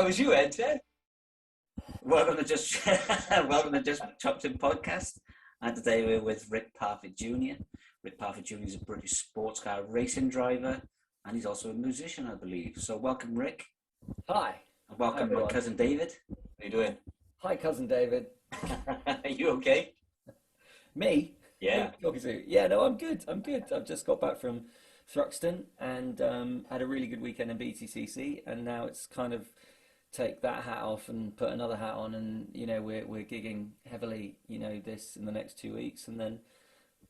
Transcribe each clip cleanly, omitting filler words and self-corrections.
that was you, Ed. Welcome to Just Chopsing Podcast. And today we're with Rick Parfitt Jr. Rick Parfitt Jr. is a British sports car racing driver, and he's also a musician, I believe. So welcome, Rick. Hi. And welcome, my cousin David. How you doing? Hi, cousin David. Are you okay? Me? Yeah. Yeah, no, I'm good. I've just got back from Thruxton and had a really good weekend in BTCC, and now it's kind of take that hat off and put another hat on, and we're gigging heavily, this in the next 2 weeks, and then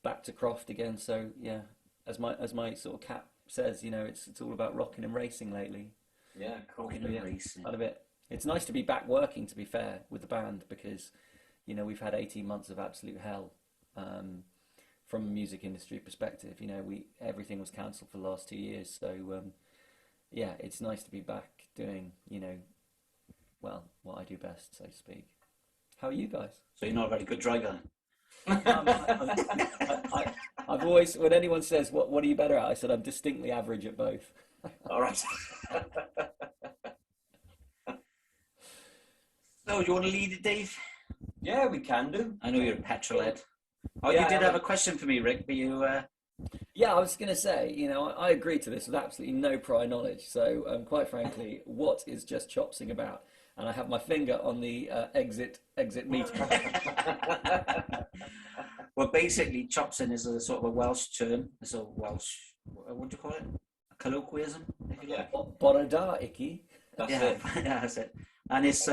back to Croft again. So yeah, as my sort of cap says, it's all about rocking and racing lately. Yeah, cool. Rocking and racing. Quite a bit. It's nice to be back working, to be fair, with the band, because we've had 18 months of absolute hell. From a music industry perspective, everything was cancelled for the last 2 years. So yeah, it's nice to be back doing, well, what I do best, so to speak. How are you guys? So you're not a very good driver then? I've always, when anyone says, what are you better at? I said, I'm distinctly average at both. All right. So do you want to lead it, Dave? Yeah, we can do. I know you're a petrol head. Oh, Yeah, you did have a question for me, Rick, but you... Yeah, I was going to say, I agreed to this with absolutely no prior knowledge. So, quite frankly, what is Just Chopsing about? And I have my finger on the exit meter. Well, basically, chopsing is a sort of a Welsh term. It's a Welsh, what do you call it? A colloquialism, if you like. Borada icky. That's Yeah, it. yeah, that's it. And it's,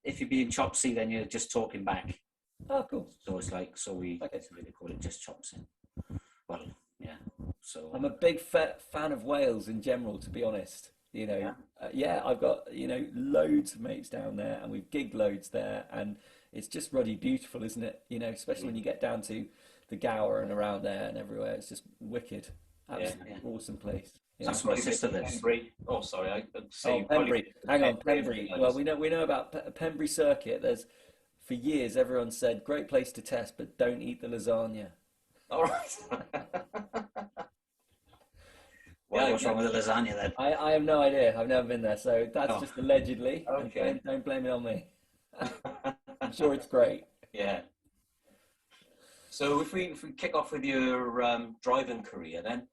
if you're being chopsy, then you're just talking back. Oh, cool. So it's like, we Okay. really call it Just Chopsing. Well, yeah. So I'm a big fan of Wales in general, to be honest. Yeah, I've got loads of mates down there, and we've gigged loads there, and it's just ruddy beautiful, isn't it? Especially when you get down to the Gower and around there and everywhere. It's just wicked, absolutely awesome place. that's my sister lives. Pembury. Oh, sorry. I Pembury. Hang on, Pembury. Well, we know about Pembury Circuit. For years, everyone said great place to test, but don't eat the lasagna. All right. What's wrong with the lasagna then? I have no idea. I've never been there, so that's just allegedly. Okay. Don't blame it on me. I'm sure it's great. Yeah. So if we kick off with your driving career then,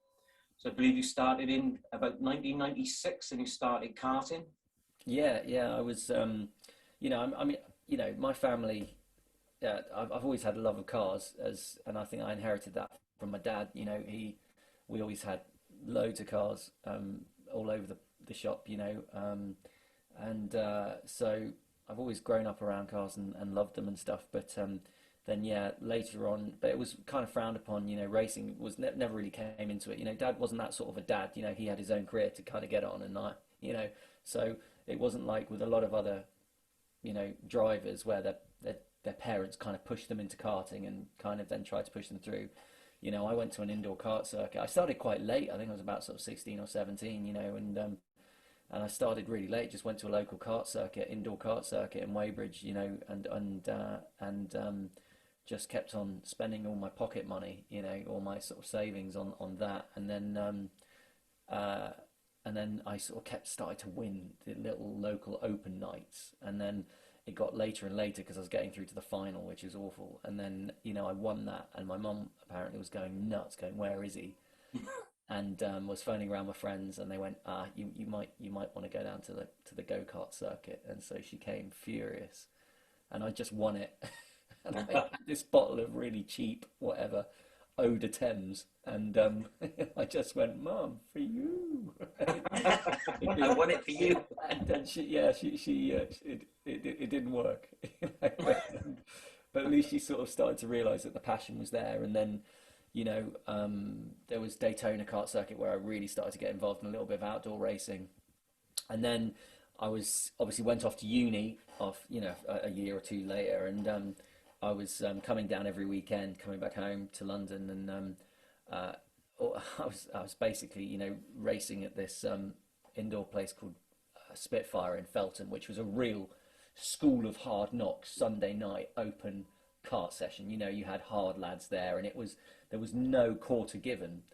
so I believe you started in about 1996 and you started karting. Yeah. I was, my family. I've always had a love of cars, and I think I inherited that from my dad. We always had loads of cars all over the shop, so I've always grown up around cars and loved them and stuff. But then later on, but it was kind of frowned upon. Racing was never really came into it. Dad wasn't that sort of a dad. He had his own career to kind of get on, and so it wasn't like with a lot of other drivers where their parents kind of pushed them into karting and kind of then tried to push them through. I went to an indoor kart circuit. I started quite late. I think I was about sort of 16 or 17, and I started really late. Just went to a local indoor kart circuit in Weybridge, and just kept on spending all my pocket money, all my sort of savings on that. And then I sort of started to win the little local open nights, and then it got later and later because I was getting through to the final, which is awful. And then, I won that, and my mum apparently was going nuts, going, "Where is he?" And was phoning around my friends, and they went, you might want to go down to the go-kart circuit. And so she came furious, and I just won it. And I had this bottle of really cheap whatever Eau de Thames, and I just went, "Mum, for you." I won it for you. And then it didn't work. But at least she sort of started to realise that the passion was there. And then, there was Daytona kart circuit where I really started to get involved in a little bit of outdoor racing. And then I went off to uni a year or two later, and I was coming down every weekend, coming back home to London, and I was basically racing at this indoor place called Spitfire in Felton, which was a real school of hard knocks Sunday night open kart session. You had hard lads there, and there was no quarter given,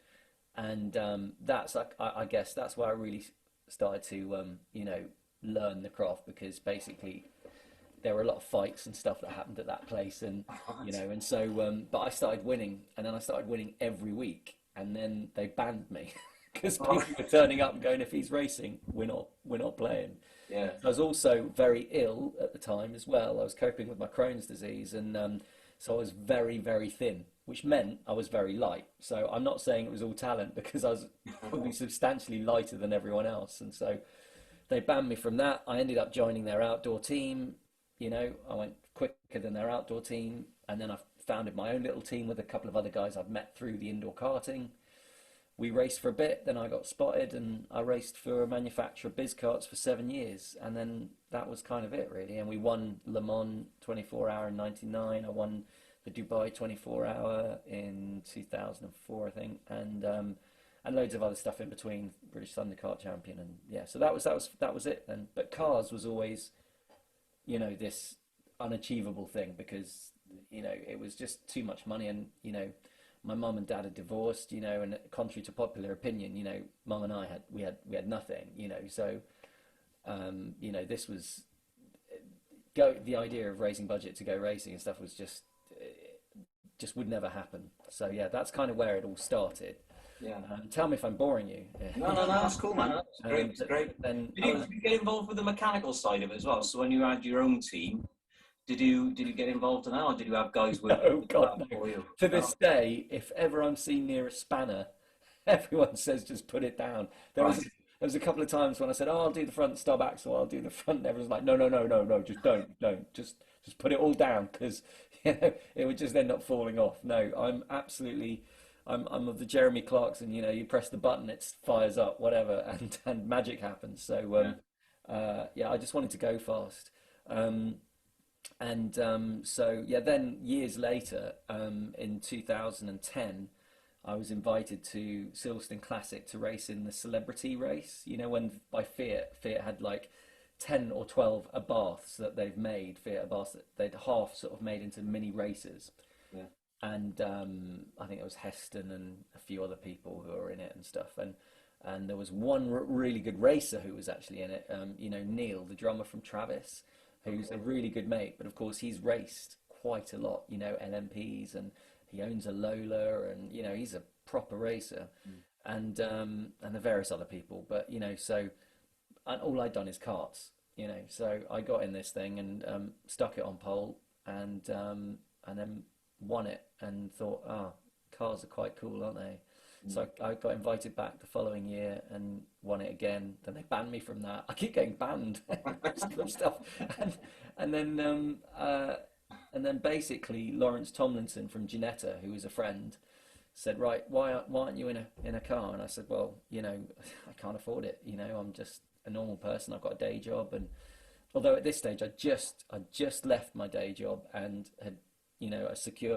and that's I guess that's where I really started to learn the craft, because basically there were a lot of fights and stuff that happened at that place, and you know, and so but I started winning, and then I started winning every week, and then they banned me because people were turning up and going, if he's racing, we're not playing. Yeah. I was also very ill at the time as well. I was coping with my Crohn's disease, and so I was very, very thin, which meant I was very light. So I'm not saying it was all talent, because I was probably substantially lighter than everyone else, and so they banned me from that. I ended up joining their outdoor team. You know, I went quicker than their outdoor team, and then I founded my own little team with a couple of other guys I'd met through the indoor karting. We raced for a bit, then I got spotted, and I raced for a manufacturer, Biz Karts, for 7 years, and then that was kind of it, really. And we won Le Mans 24 Hour in '99. I won the Dubai 24 Hour in 2004, I think, and loads of other stuff in between. British Thunderkart champion, and yeah, so that was it then. But cars was always, you know, this unachievable thing, because, you know, it was just too much money, and, you know, my mum and dad had divorced, you know, and contrary to popular opinion, you know, mum and I had nothing, you know, so you know, this was the idea of raising budget to go racing and stuff was just would never happen. So yeah, that's kind of where it all started. Yeah. Tell me if I'm boring you. No, that's cool, man. That's great. It's great. Then Did you get involved with the mechanical side of it as well? So when you had your own team, did you get involved in that, or did you have guys with? Oh God, no. To this day, if ever I'm seen near a spanner, everyone says just put it down. There was a couple of times when I said, "Oh, I'll do the front stub axle. I'll do the front." And everyone's like, "No, just don't. Just put it all down, because you know it would just end up falling off." No, I'm of the Jeremy Clarkson. You know, you press the button, it fires up, whatever, and magic happens. So yeah, I just wanted to go fast. So yeah, then years later, in 2010, I was invited to Silverstone Classic to race in the celebrity race. You know, when by Fiat had like 10 or 12 Abarths that they've made, Fiat Abarths that they'd half sort of made into mini races. Yeah. And I think it was Heston and a few other people who were in it and stuff. And there was one really good racer who was actually in it. You know, Neil, the drummer from Travis, who's a really good mate, but of course he's raced quite a lot, you know, LMPs, and he owns a Lola, and, you know, he's a proper racer. And the various other people, but, you know, so, and all I'd done is karts, you know, so I got in this thing and stuck it on pole, and then won it, and thought, cars are quite cool, aren't they? So I got invited back the following year and won it again. Then they banned me from that. I keep getting banned stuff. And then basically Lawrence Tomlinson from Ginetta, who was a friend, said, "Right, why aren't you in a car?" And I said, "Well, you know, I can't afford it. You know, I'm just a normal person. I've got a day job." And although at this stage I just left my day job and had, you know,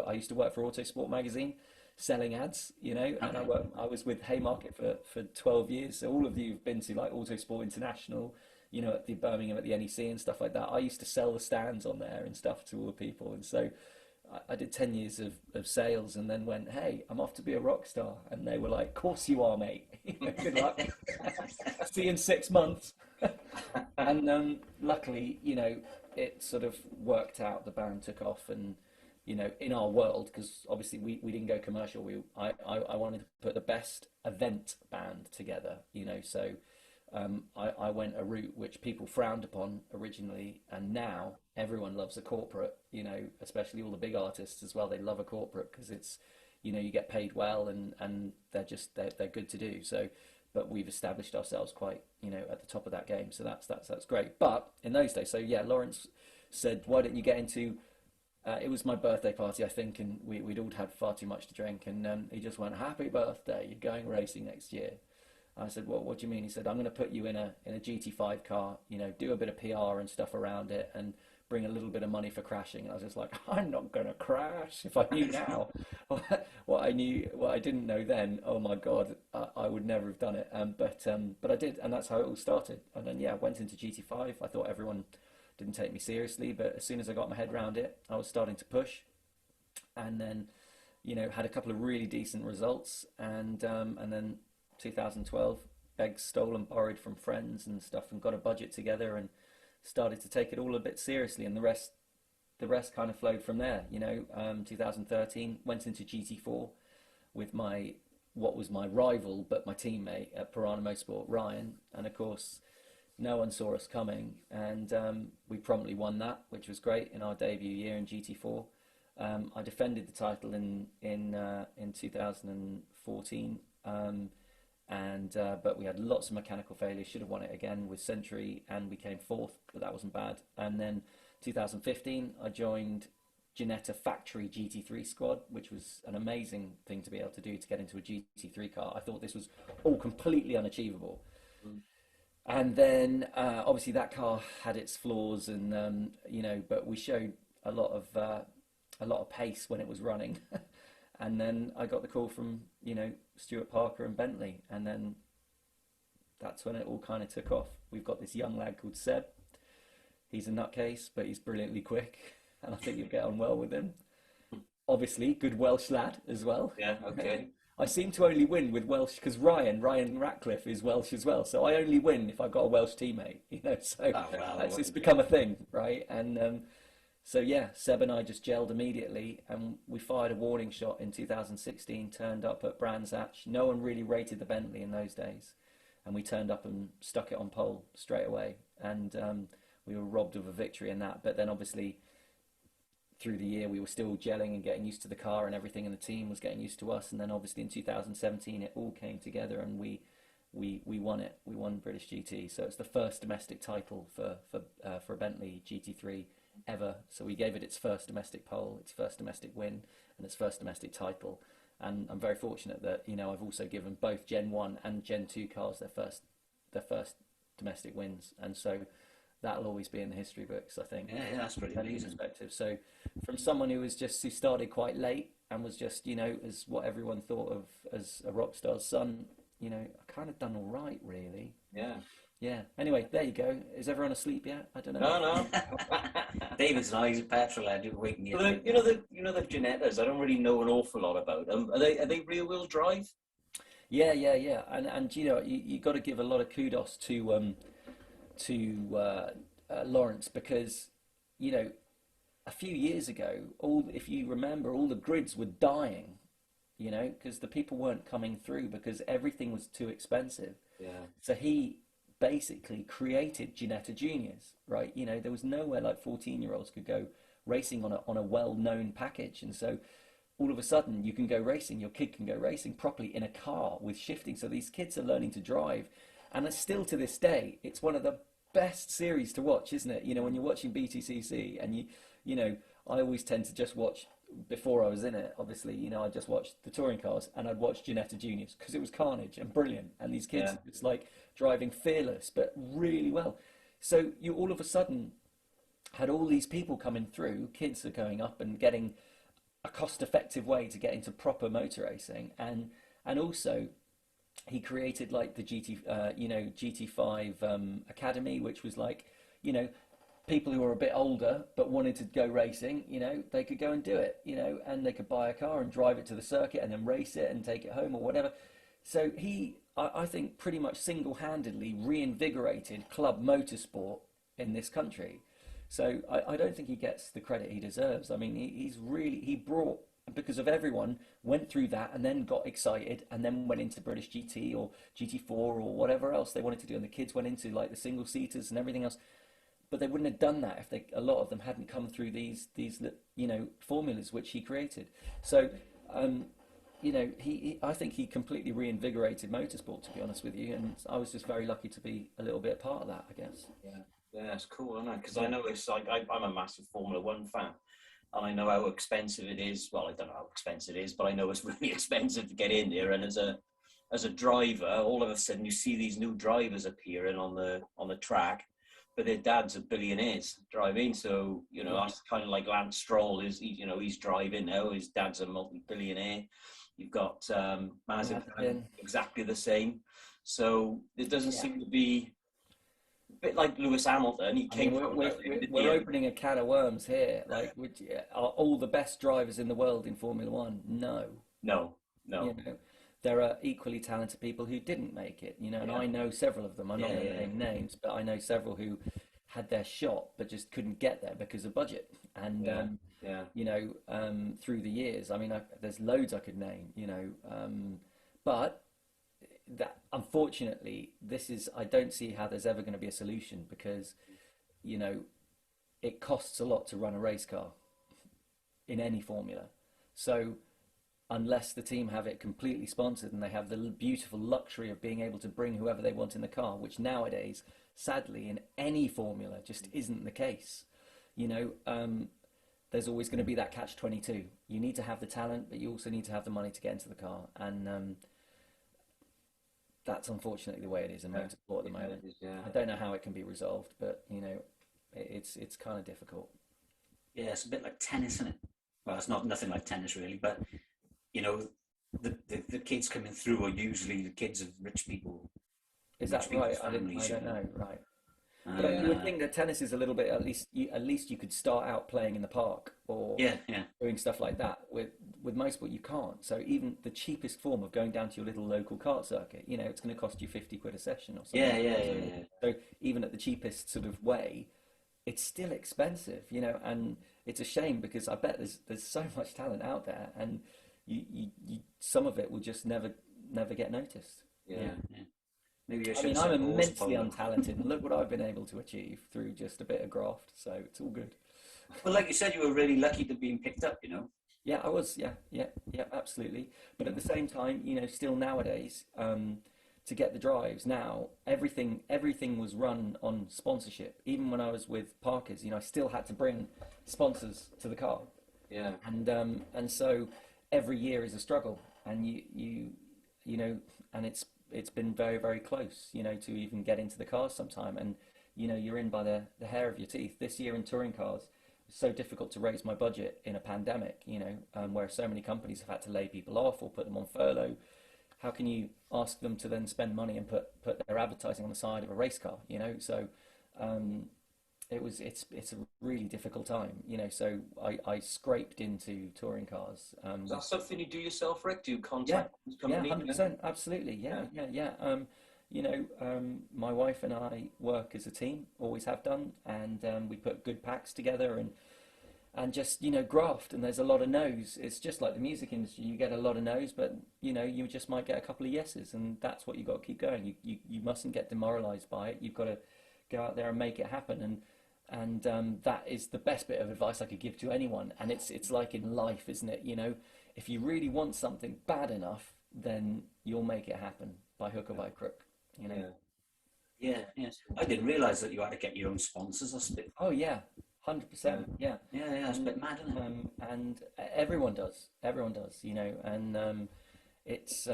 I used to work for Autosport magazine, selling ads, you know, and I was with Haymarket for 12 years. So all of you have been to like Autosport International, you know, at the Birmingham at the NEC and stuff like that. I used to sell the stands on there and stuff to all the people. And so I did 10 years of sales, and then went, "Hey, I'm off to be a rock star." And they were like, "Of course you are, mate. Good luck. See you in 6 months." And luckily, you know, it sort of worked out. The band took off, and, you know, in our world, because obviously we didn't go commercial. I wanted to put the best event band together, you know, so I went a route which people frowned upon originally, and now everyone loves a corporate, you know, especially all the big artists as well. They love a corporate because it's, you know, you get paid well, and they're good to do. So, but we've established ourselves quite, you know, at the top of that game. So that's great. But in those days, so yeah, Lawrence said, "Why don't you get into..." It was my birthday party, I think, and we'd all had far too much to drink, and he just went, "Happy birthday, you're going racing next year." I said, "Well, what do you mean?" He said, "I'm going to put you in a GT5 car, you know, do a bit of PR and stuff around it, and bring a little bit of money for crashing." And I was just like, "I'm not going to crash." If I knew now what I didn't know then, oh my God, I would never have done it. But I did, and that's how it all started. And then, yeah, went into GT5. I thought everyone didn't take me seriously, but as soon as I got my head around it, I was starting to push, and then, you know, had a couple of really decent results, and then 2012 begged, stolen, borrowed from friends and stuff, and got a budget together and started to take it all a bit seriously. And the rest kind of flowed from there. 2013 went into GT4 with what was my rival but my teammate at Piranha Motorsport, Ryan, and of course no one saw us coming, and we promptly won that, which was great in our debut year in GT4. I defended the title in 2014, but we had lots of mechanical failures. Should have won it again with Century, and we came fourth, but that wasn't bad. And then 2015, I joined Ginetta Factory GT3 squad, which was an amazing thing to be able to do, to get into a GT3 car. I thought this was all completely unachievable. And then obviously that car had its flaws, and but we showed a lot of pace when it was running. And then I got the call from Stuart Parker and Bentley, and then that's when it all kind of took off. We've got this young lad called Seb. He's a nutcase, but he's brilliantly quick, and I think you'll get on well with him. Obviously, good Welsh lad as well. Yeah, okay. I seem to only win with Welsh because Ryan Ratcliffe is Welsh as well. So I only win if I've got a Welsh teammate, So it's become a thing, right? And so yeah, Seb and I just gelled immediately, and we fired a warning shot in 2016, turned up at Brands Hatch. No one really rated the Bentley in those days. And we turned up and stuck it on pole straight away. And we were robbed of a victory in that. But then obviously through the year we were still gelling and getting used to the car and everything, and the team was getting used to us. And then obviously in 2017 it all came together, and we won it. We won British GT. So it's the first domestic title for Bentley GT3 ever. So we gave it its first domestic pole, its first domestic win, and its first domestic title. And I'm very fortunate that I've also given both Gen 1 and Gen 2 cars their first domestic wins, and so that'll always be in the history books, I think. Yeah, that's pretty amazing. Perspective. So from someone who started quite late and was just as what everyone thought of as a rock star's son, I kind of done all right, really. Yeah. Anyway, there you go. Is everyone asleep yet? I don't know. No. David's an eyes petrol head waking you. The Ginettas, I don't really know an awful lot about them. Are they rear wheel drive? Yeah. And you got to give a lot of kudos to Lawrence, because a few years ago, if you remember, all the grids were dying, because the people weren't coming through because everything was too expensive. Yeah. So he basically created Ginetta Juniors, right? There was nowhere like 14-year-olds could go racing on a well-known package, and so all of a sudden you can go racing. Your kid can go racing properly in a car with shifting. So these kids are learning to drive, and it's still to this day, it's one of the best series to watch, isn't it? When you're watching BTCC, and I always tend to just watch, before I was in it, obviously, I just watched the touring cars, and I'd watch Ginetta Juniors because it was carnage and brilliant, and these kids, it's like driving fearless but really well. So you all of a sudden had all these people coming through. Kids are going up and getting a cost-effective way to get into proper motor racing, and also he created like the GT5 Academy, which was like, people who were a bit older but wanted to go racing, they could go and do it, and they could buy a car and drive it to the circuit and then race it and take it home or whatever. So I think pretty much single-handedly reinvigorated club motorsport in this country. So I don't think he gets the credit he deserves. I mean, he brought, because of everyone, went through that and then got excited and then went into British GT or GT4 or whatever else they wanted to do. And the kids went into like the single-seaters and everything else. But they wouldn't have done that if a lot of them hadn't come through these formulas which he created. So, I think he completely reinvigorated motorsport, to be honest with you. And I was just very lucky to be a little bit part of that, I guess. Yeah, it's cool, isn't it? Because I know it's like, I'm a massive Formula One fan. And I know how expensive it is. Well, I don't know how expensive it is, but I know it's really expensive to get in there. And as a driver, all of a sudden you see these new drivers appearing on the track, but their dads are billionaires driving. So, that's kind of like Lance Stroll he's driving now. His dad's a multi-billionaire. You've got Mazepin, exactly the same. So it doesn't seem to be a bit like Lewis Hamilton. He came. We're opening a can of worms here. Like, are all the best drivers in the world in Formula One? No. there are equally talented people who didn't make it, you know, and I know several of them. I'm not going to name names, but I know several who had their shot but just couldn't get there because of budget. And you know, through the years, I mean, there's loads I could name, you know, but that unfortunately, I don't see how there's ever going to be a solution, because, you know, it costs a lot to run a race car in any formula. So unless the team have it completely sponsored and they have the beautiful luxury of being able to bring whoever they want in the car, which nowadays, sadly, in any formula just isn't the case, you know, there's always going to be that catch-22. You need to have the talent, but you also need to have the money to get into the car. And that's unfortunately the way it is in motorsport at the moment. I don't know how it can be resolved, but, you know, it's kind of difficult. Yeah, it's a bit like tennis, isn't it? Well, it's nothing like tennis really, but, you know, the kids coming through are usually the kids of rich people. Is that right? I don't know. Right. But you would think that tennis is a little bit, at least you could start out playing in the park or doing stuff like that. With motorsport, you can't. So even the cheapest form of going down to your little local kart circuit, you know, it's going to cost you 50 quid a session or something. Yeah. So even at the cheapest sort of way, it's still expensive, you know, and it's a shame, because I bet there's so much talent out there, and you some of it will just never get noticed. Yeah. Maybe I'm immensely untalented, and look what I've been able to achieve through just a bit of graft. So it's all good. Well, like you said, you were really lucky to being picked up, you know. Yeah, I was. Yeah, absolutely. But at the same time, you know, still nowadays, to get the drives now, everything was run on sponsorship. Even when I was with Parker's, you know, I still had to bring sponsors to the car. Yeah. And so every year is a struggle, and you know, and it's been very, very close, you know, to even get into the cars sometime. And, you know, you're in by the hair of your teeth. This year in touring cars, it's so difficult to raise my budget in a pandemic, you know, where so many companies have had to lay people off or put them on furlough. How can you ask them to then spend money and put their advertising on the side of a race car, you know? So it's a really difficult time, you know. So I scraped into touring cars. Is that something you do yourself, Rick? Do you contact this company? Yeah, 100%, absolutely. Yeah. You know, my wife and I work as a team, always have done, and we put good packs together and just, you know, graft. And there's a lot of no's. It's just like the music industry. You get a lot of no's, but, you know, you just might get a couple of yeses, and that's what you've got to keep going. You mustn't get demoralized by it. You've got to go out there and make it happen. And that is the best bit of advice I could give to anyone. And it's like in life, isn't it? You know, if you really want something bad enough, then you'll make it happen by hook or by crook, you know? Yeah. I didn't realise that you had to get your own sponsors. That's a bit... Oh, yeah. 100%. Yeah. It's a bit mad, isn't it? And everyone does, you know, and it's,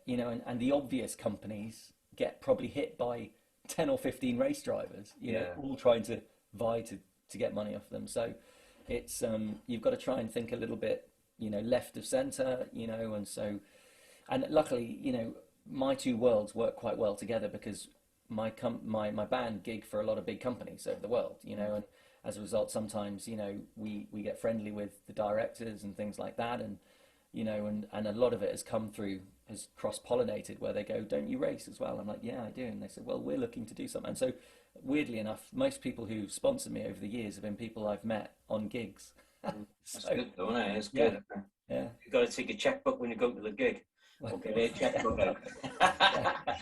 you know, and the obvious companies get probably hit by 10 or 15 race drivers, you know, all trying to vie to get money off them. So it's, you've got to try and think a little bit, you know, left of centre, you know, and luckily, you know, my two worlds work quite well together, because my band gig for a lot of big companies over the world, you know, and as a result, sometimes, you know, we get friendly with the directors and things like that, and, you know, and a lot of it has cross-pollinated, where they go, don't you race as well? I'm like, yeah, I do. And they said, well, we're looking to do something. And so, weirdly enough, most people who've sponsored me over the years have been people I've met on gigs. That's good, though, isn't it? It's good. Yeah. You've got to take a checkbook when you go to the gig. Okay, their checkbook out.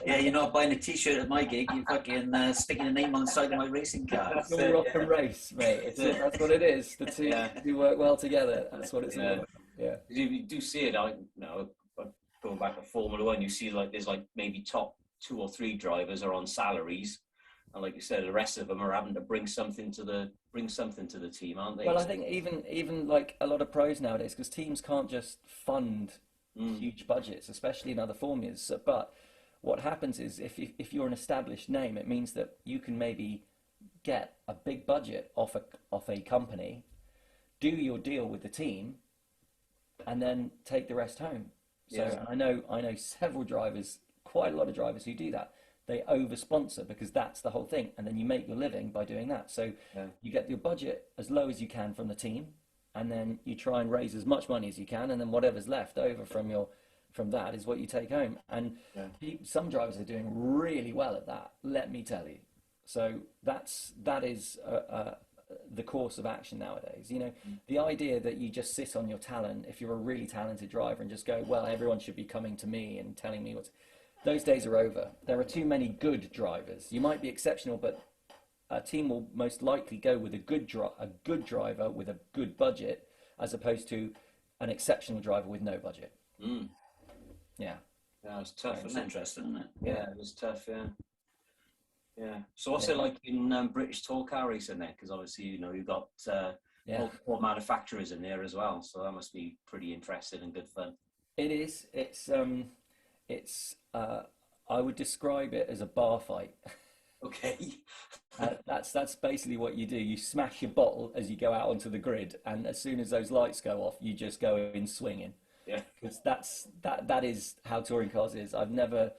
Yeah, you're not buying a T-shirt at my gig. You're fucking sticking a name on the side of my racing car. That's when we rock and race, mate. That's what it is. The two do work well together. That's what it's about. Yeah. You do see it. Going back to Formula One, you see like there's like maybe top 2 or 3 drivers are on salaries, and like you said, the rest of them are having to bring something to the team, aren't they? Well, I think even like a lot of pros nowadays, because teams can't just fund huge budgets, especially in other formulas. So, but what happens is if you're an established name, it means that you can maybe get a big budget off a company, do your deal with the team, and then take the rest home. So I know several drivers, quite a lot of drivers who do that. They over-sponsor, because that's the whole thing, and then you make your living by doing that. So you get your budget as low as you can from the team, and then you try and raise as much money as you can, and then whatever's left over from your from that is what you take home. And some drivers are doing really well at that, let me tell you. So that is the course of action nowadays. You know, the idea that you just sit on your talent, if you're a really talented driver, and just go, well, everyone should be coming to me and telling me what's... Those days are over. There are too many good drivers. You might be exceptional, but a team will most likely go with a good driver with a good budget, as opposed to an exceptional driver with no budget. Yeah. Yeah, it was tough. It's interesting, isn't it? Yeah, it was tough. Yeah. So what's it like in British tour car racing there? Because obviously, you know, you've got multiple manufacturers in there as well. So that must be pretty interesting and good fun. It is. It's. I would describe it as a bar fight. Okay. That's basically what you do. You smash your bottle as you go out onto the grid, and as soon as those lights go off, you just go in swinging. Yeah. Because that is how touring cars is. I've never...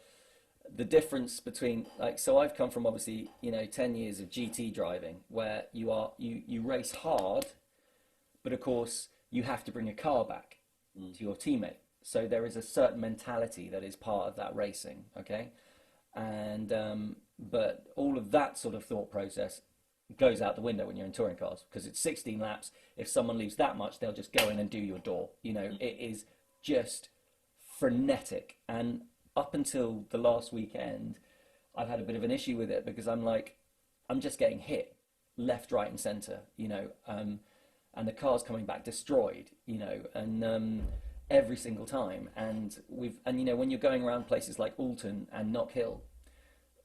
The difference between, like, so I've come from, obviously, you know, 10 years of GT driving, where you race hard, but of course you have to bring a car back to your teammate. So there is a certain mentality that is part of that racing, okay? And but all of that sort of thought process goes out the window when you're in touring cars, because it's 16 laps. If someone leaves that much, they'll just go in and do your door. You know, it is just frenetic. And up until the last weekend, I've had a bit of an issue with it, because I'm just getting hit left, right and centre, you know, and the car's coming back destroyed, you know, and every single time. And you know, when you're going around places like Alton and Knock Hill,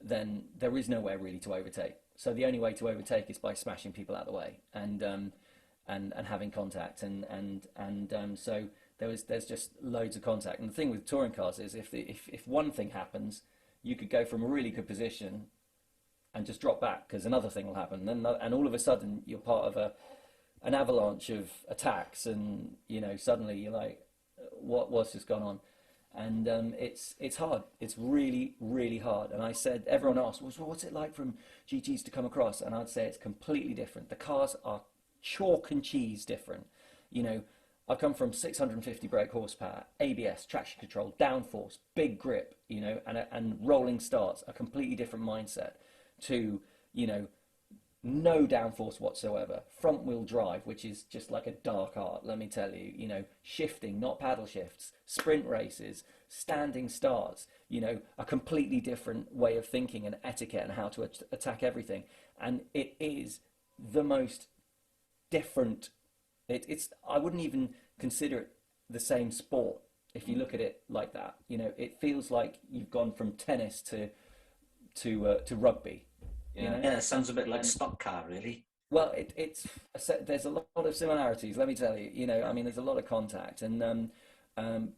then there is nowhere really to overtake. So the only way to overtake is by smashing people out of the way and having contact. So there's just loads of contact. And the thing with touring cars is if one thing happens, you could go from a really good position and just drop back, because another thing will happen. And all of a sudden you're part of an avalanche of attacks, and you know, suddenly you're like, what's just gone on? And it's hard. It's really, really hard. And I said, everyone asked, well, what's it like from GTs to come across? And I'd say it's completely different. The cars are chalk and cheese different. You know, I've come from 650 brake horsepower, ABS, traction control, downforce, big grip, you know, and rolling starts, a completely different mindset, to, you know, no downforce whatsoever, front wheel drive, which is just like a dark art, let me tell you, you know, shifting, not paddle shifts, sprint races, standing starts, you know, a completely different way of thinking and etiquette and how to attack everything. And it is the most different. It's I wouldn't even consider it the same sport if you look at it like that. You know, it feels like you've gone from tennis to rugby. You know? Yeah, it sounds a bit like stock car, really. Well, there's a lot of similarities, let me tell you. You know, I mean, there's a lot of contact, and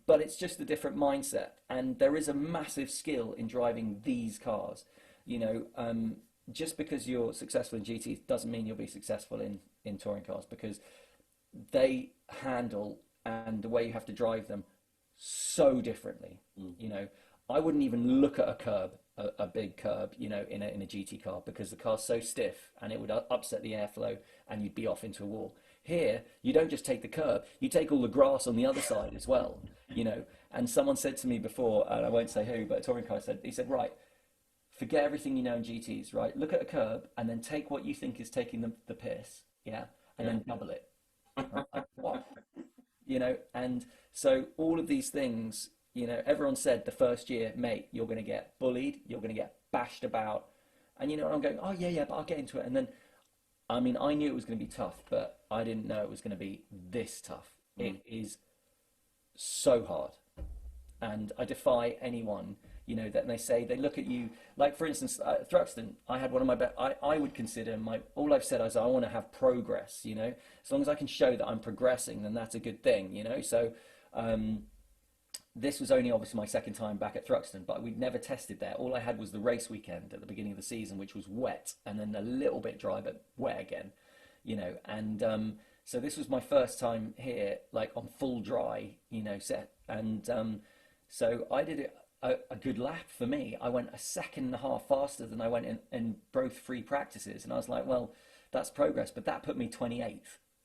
but it's just a different mindset. And there is a massive skill in driving these cars. You know, just because you're successful in GT doesn't mean you'll be successful in touring cars, because they handle, and the way you have to drive them, so differently. You know, I wouldn't even look at a curb, a big curb, you know, in a GT car, because the car's so stiff and it would upset the airflow and you'd be off into a wall. Here, you don't just take the curb, you take all the grass on the other side as well, you know. And someone said to me before, and I won't say who, but a touring car he said, right, forget everything you know in GTs, right? Look at a curb and then take what you think is taking the piss, and then double it. Like, what? You know, and so all of these things, you know, everyone said the first year, mate, you're going to get bullied, you're going to get bashed about. And, you know, I'm going, oh, yeah, but I'll get into it. And then, I mean, I knew it was going to be tough, but I didn't know it was going to be this tough. It is so hard. And I defy anyone, you know, that they say, they look at you, like, for instance, Thruxton, I had one of my best, I would consider all I've said is I want to have progress, you know. As long as I can show that I'm progressing, then that's a good thing, you know. So, this was only obviously my second time back at Thruxton, but we'd never tested there. All I had was the race weekend at the beginning of the season, which was wet, and then a little bit dry, but wet again, you know. And so this was my first time here, like on full dry, you know, set. And so I did it a good lap for me. I went a second and a half faster than I went in both free practices. And I was like, well, that's progress, but that put me 28th,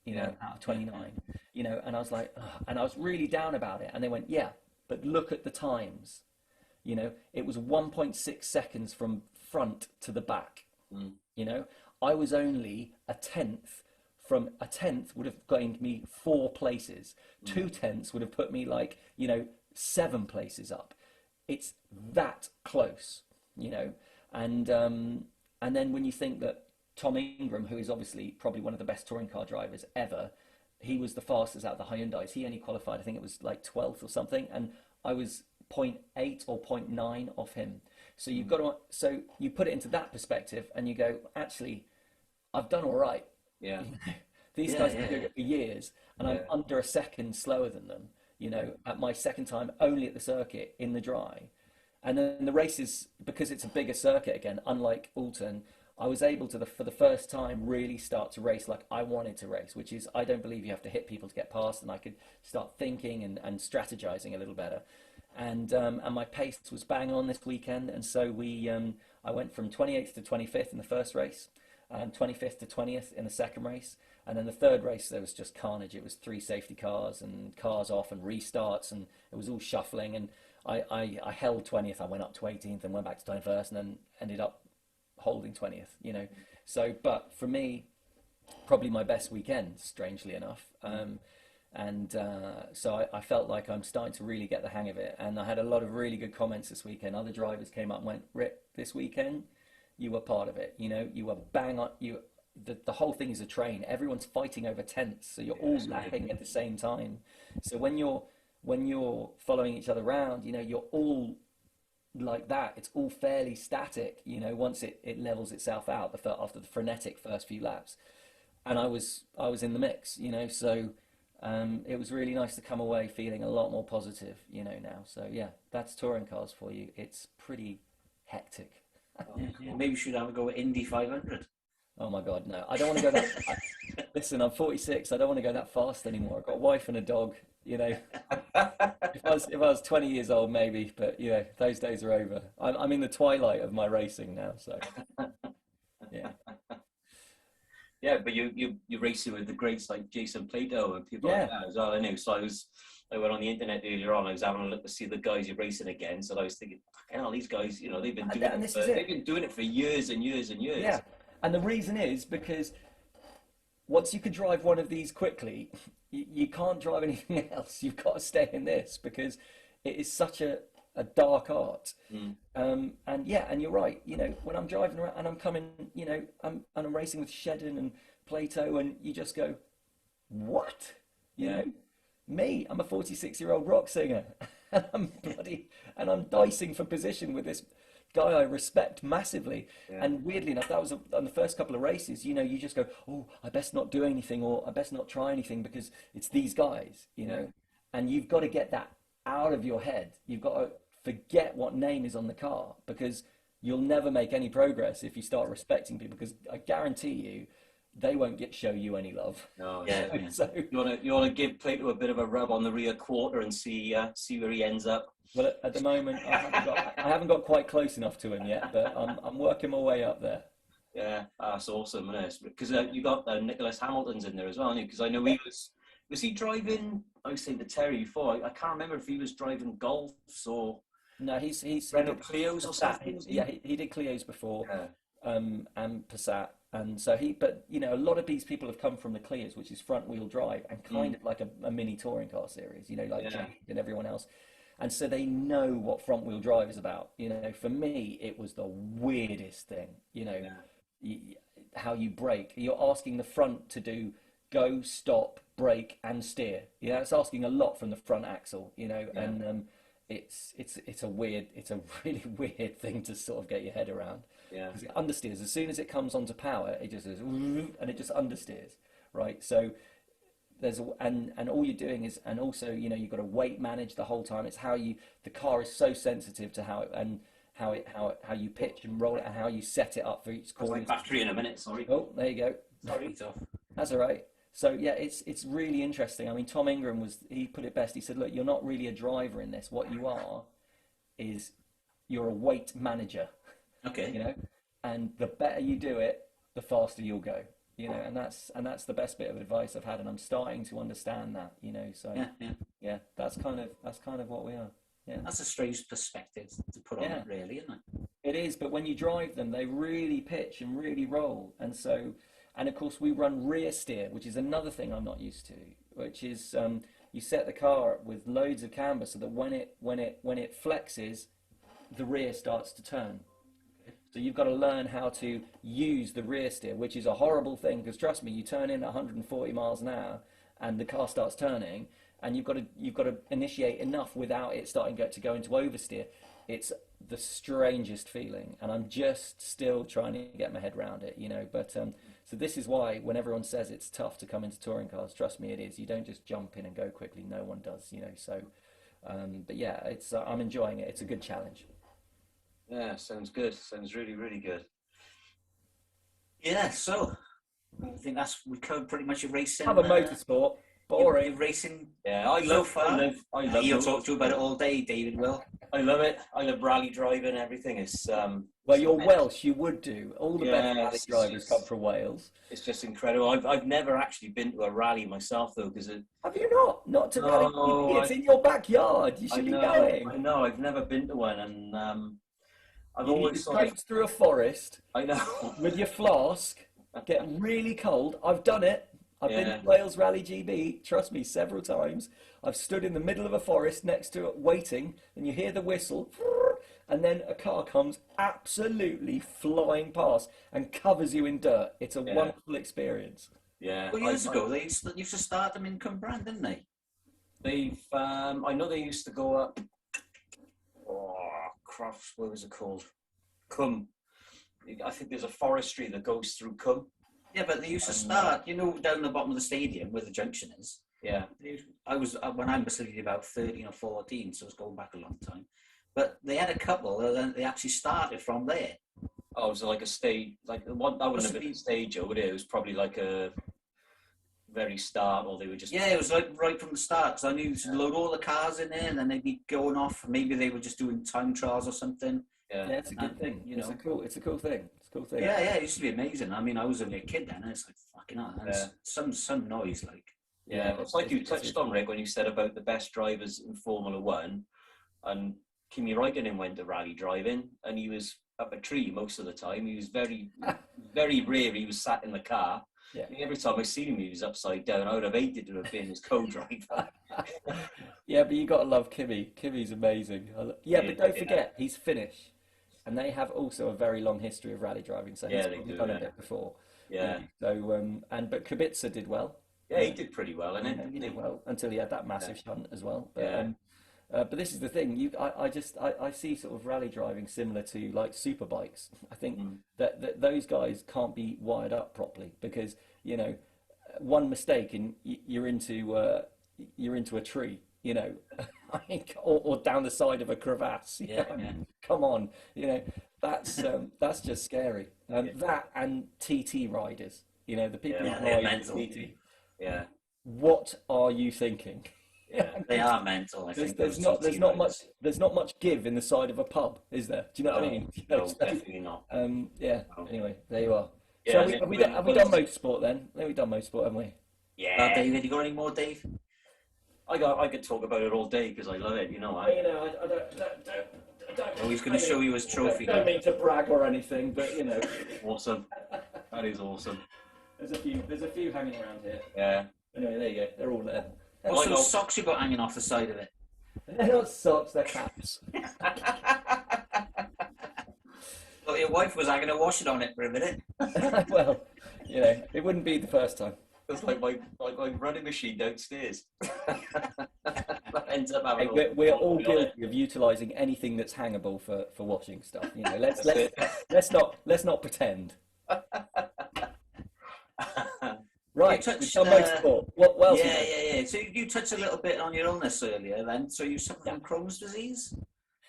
you know, out of 29, you know. And I was like, ugh. And I was really down about it. And they went, yeah, but look at the times. You know, it was 1.6 seconds from front to the back. You know, I was only a tenth would have gained me 4 places. 2/10 would have put me like, you know, 7 places up. It's that close, you know. And then when you think that Tom Ingram, who is obviously probably one of the best touring car drivers ever, he was the fastest out of the Hyundais. He only qualified, I think it was like 12th or something, and I was 0.8 or 0.9 off him. So you've got to, so you put it into that perspective, and you go, actually, I've done all right. Yeah. These guys have been doing it for years, and I'm under a second slower than them. You know, at my second time only at the circuit in the dry, and then the races, because it's a bigger circuit again, unlike Alton, I was able to, for the first time, really start to race like I wanted to race, which is, I don't believe you have to hit people to get past, and I could start thinking and strategizing a little better. And my pace was bang on this weekend, and so I went from 28th to 25th in the first race, and 25th to 20th in the second race, and then the third race there was just carnage. It was 3 safety cars and cars off and restarts, and it was all shuffling, and I held 20th, I went up to 18th and went back to 21st, and then ended up holding 20th, you know. So, but for me, probably my best weekend, strangely enough. So I felt like I'm starting to really get the hang of it. And I had a lot of really good comments this weekend. Other drivers came up and went, Rick, this weekend, you were part of it. You know, you were bang on. The whole thing is a train. Everyone's fighting over tenths. So you're all lapping at the same time. So when you're following each other around, you know, you're all like that. It's all fairly static, you know, once it levels itself out after the frenetic first few laps. And I was in the mix, you know, so it was really nice to come away feeling a lot more positive, you know, now. So yeah, that's touring cars for you. It's pretty hectic. Maybe you should have a go at Indy 500. Oh my God, no! I don't want to go that. Listen, I'm 46. I don't want to go that fast anymore. I've got a wife and a dog. You know, if I was 20 years old, maybe, but you know, those days are over. I'm in the twilight of my racing now. So yeah. Yeah, but you're racing with the greats like Jason Plato and people like that as well. I know. So I went on the internet earlier on. I was having a look to see the guys you're racing against, and I was thinking, hell, these guys, you know, they've been doing it for years and years and years. Yeah, and the reason is because once you can drive one of these quickly, you can't drive anything else. You've got to stay in this because it is such a dark art. And you're right. You know, when I'm driving around and I'm coming, you know, I'm racing with Shedden and Plato, and you just go, what? You know, me, I'm a 46-year-old rock singer, and I'm dicing for position with this guy I respect massively. And weirdly enough, that was on the first couple of races, you know, you just go, oh, I best not do anything, or I best not try anything because it's these guys, you know. And you've got to get that out of your head. You've got to forget what name is on the car, because you'll never make any progress if you start respecting people, because I guarantee you they won't show you any love. No, So you want to give Plato a bit of a rub on the rear quarter and see where he ends up. well, at the moment I haven't got quite close enough to him yet, but I'm working my way up there. Yeah, that's awesome, isn't it? Because you got Nicholas Hamilton's in there as well, because I know he was he driving, I was saying to Terry before, I can't remember if he was driving Golfs or No, he's Renault Clios or something. He did Clios before, and Passat, and so but you know, a lot of these people have come from the Clios, which is front wheel drive and kind of like a mini touring car series, you know, like Jake and everyone else, and so they know what front wheel drive is about. You know, for me, it was the weirdest thing. You know, how you brake. You're asking the front to do go, stop, brake, and steer. Yeah, it's asking a lot from the front axle. You know, and it's a really weird thing to sort of get your head around. Yeah, because it understeers as soon as it comes onto power. It just goes and it just understeers, right? So there's and all you're doing is, and also, you know, you've got to weight manage the whole time. It's how the car is so sensitive to how you pitch and roll it and how you set it up for each corner. Like battery in a minute. Sorry. Oh, there you go. Sorry, it's off. That's all right. So yeah, it's really interesting. I mean, Tom Ingram he put it best. He said, look, you're not really a driver in this. What you are is you're a weight manager. Okay. You know, and the better you do it, the faster you'll go. You know, and that's the best bit of advice I've had, and I'm starting to understand that. You know, so Yeah, that's kind of what we are. Yeah, That's a strange perspective to put on it, really, isn't it? it is. But when you drive them, they really pitch and really roll, and of course we run rear steer, which is another thing I'm not used to, which is you set the car up with loads of camber so that when it flexes, the rear starts to turn. So you've got to learn how to use the rear steer, which is a horrible thing because trust me, you turn in 140 miles an hour and the car starts turning, and you've got to initiate enough without it starting to go into oversteer. It's the strangest feeling, and I'm just still trying to get my head around it, But so this is why when everyone says it's tough to come into touring cars, trust me, it is. You don't just jump in and go quickly. No one does, So, but yeah, it's I'm enjoying it. It's a good challenge. Yeah, sounds good. Sounds really, really good. Yeah, so I think we covered pretty much your racing. Have a motorsport. Boring. Your racing. Yeah, I love. You'll talk to you about it all day, David will. I love it. I love rally driving. Everything is. Well, you're Welsh. You would do. All the best rally drivers come from Wales. It's just incredible. I've never actually been to a rally myself though, because have you not? Not to rally? It's in your backyard. You should be going. I know. I've never been to one, and I've you always traipse through a forest. I know. With your flask, get really cold. I've done it. I've been to Wales Rally GB, trust me, several times. I've stood in the middle of a forest next to it waiting, and you hear the whistle, and then a car comes absolutely flying past and covers you in dirt. It's a wonderful experience. Yeah. Well, years ago, they used to start them in Cumbrae, didn't they? They've, I know they used to go up, Crofts, what was it called? Cum. I think there's a forestry that goes through Cum. Yeah, but they used to start, down the bottom of the stadium where the junction is. Yeah. When I was about 13 or 14, so it's going back a long time. But they had a couple, and they actually started from there. Oh, it was like a stage, like the one that wouldn't have been a stage over there. It was probably like a very start, or they were just. Yeah, it was like right from the start. Because I knew to load all the cars in there, and then they'd be going off. Maybe they were just doing time trials or something. Yeah, it's a good thing. It's a cool thing. It's a cool thing. Yeah, it used to be amazing. I mean, I was only a kid then, and it's like fucking hell. Some noise, like. Yeah, it's like you touched on, Rick, when you said about the best drivers in Formula One, and Kimi Raikkonen went to rally driving, and he was up a tree most of the time. He was very, very rare. He was sat in the car. Yeah. Every time I seen him, he was upside down. I would have hated to have been his co-driver. Yeah, but you got to love Kimi. Kimi's amazing. But don't forget, he's Finnish. And they have also a very long history of rally driving, so he's probably done a bit before. Yeah. So, but Kubica did well. Yeah, he did pretty well, and he did well until he had that massive shunt as well. But, but this is the thing. I see sort of rally driving similar to like super bikes. I think that those guys can't be wired up properly because one mistake and you're into a tree. Or down the side of a crevasse. Come on, that's just scary. That and TT riders, the people who ride TT. Yeah. What are you thinking? Yeah, they are mental. I think there's not much give in the side of a pub, is there? Do you know what I mean? No, definitely not. Anyway, there you are. Yeah, so have we done motorsport then? We've done motorsport, haven't we? Yeah. David, you got any more, Dave? I could talk about it all day because I love it. I don't. Oh, he's going to show you his trophy. I don't mean to brag or anything, but Awesome. That is awesome. There's a few hanging around here. Yeah. Anyway, there you go. They're all there. What's those socks you got hanging off the side of it? They're not socks, they're caps. Well, your wife was hanging a washing on it for a minute. Well, it wouldn't be the first time. It's like my running machine downstairs. Ends up having we're all guilty of utilising anything that's hangable for washing stuff. Let's not pretend. Right, motorsport. What else? Yeah. So you touched a little bit on your illness earlier then. So you suffered from Crohn's disease?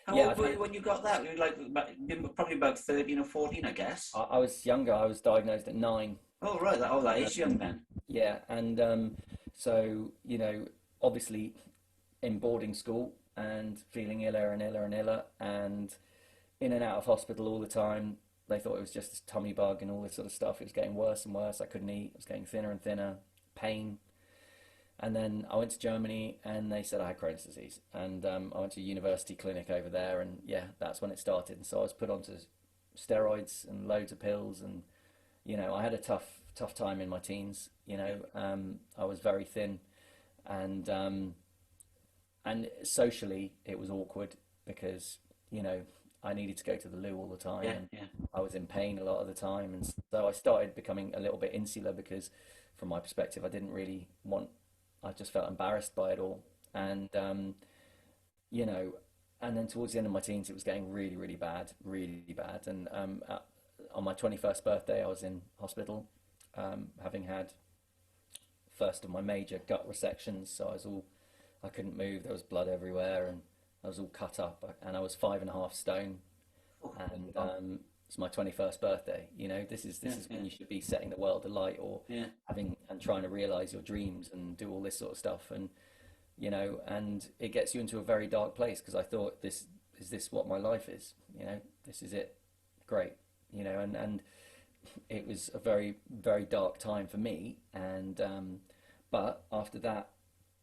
How old were you when you got that? You were probably about 13 or 14, I guess. I was younger. I was diagnosed at 9. Oh, right. That is young then. Yeah, and so, obviously in boarding school and feeling iller and iller and iller and in and out of hospital all the time. They thought it was just a tummy bug and all this sort of stuff. It was getting worse and worse. I couldn't eat. I was getting thinner and thinner. Pain. And then I went to Germany and they said I had Crohn's disease. And I went to a university clinic over there, and yeah, that's when it started. And so I was put onto steroids and loads of pills, and I had a tough time in my teens. I was very thin, and socially it was awkward because I needed to go to the loo all the time, and I was in pain a lot of the time, and so I started becoming a little bit insular because, from my perspective, I just felt embarrassed by it all, and and then towards the end of my teens, it was getting really, really bad, and on my 21st birthday, I was in hospital, having had first of my major gut resections, so I couldn't move, there was blood everywhere, and I was all cut up, and I was 5.5 stone, and it's my 21st birthday. This is when you should be setting the world alight, or having and trying to realize your dreams and do all this sort of stuff, and and it gets you into a very dark place, because I thought, this what my life is? This is it, great, and it was a very, very dark time for me, and but after that,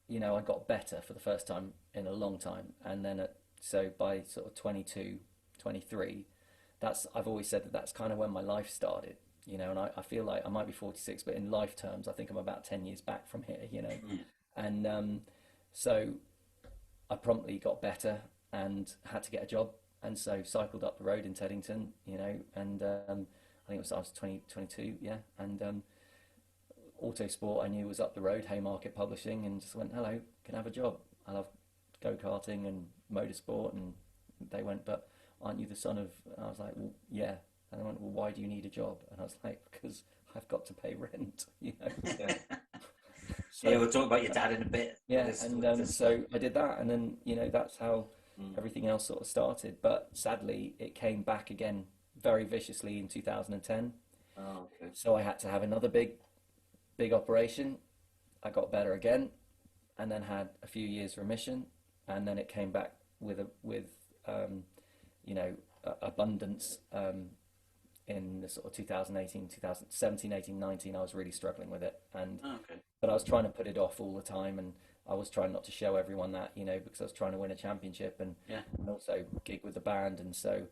I got better for the first time in a long time. And then so by sort of 22, 23, I've always said that's kind of when my life started, and I feel like I might be 46, but in life terms, I think I'm about 10 years back from here, And so I promptly got better and had to get a job. And so cycled up the road in Teddington, and I think I was 22, yeah. And Autosport I knew was up the road, Haymarket Publishing, and just went, hello, can I have a job? I love go-karting and motorsport. And they went, but aren't you the son of, and I was like, well, yeah. And they went, well, why do you need a job? And I was like, because I've got to pay rent, Yeah. So, yeah, we'll talk about your dad in a bit. Yeah, and so I did that, and then that's how everything else sort of started. But sadly, it came back again very viciously in 2010. Oh, okay. So I had to have another big operation. I got better again, and then had a few years remission, and then it came back with abundance in the sort of 2018, 2017, 18, 19. I was really struggling with it, and but I was trying to put it off all the time, and I was trying not to show everyone that, because I was trying to win a championship, and also gig with the band, and so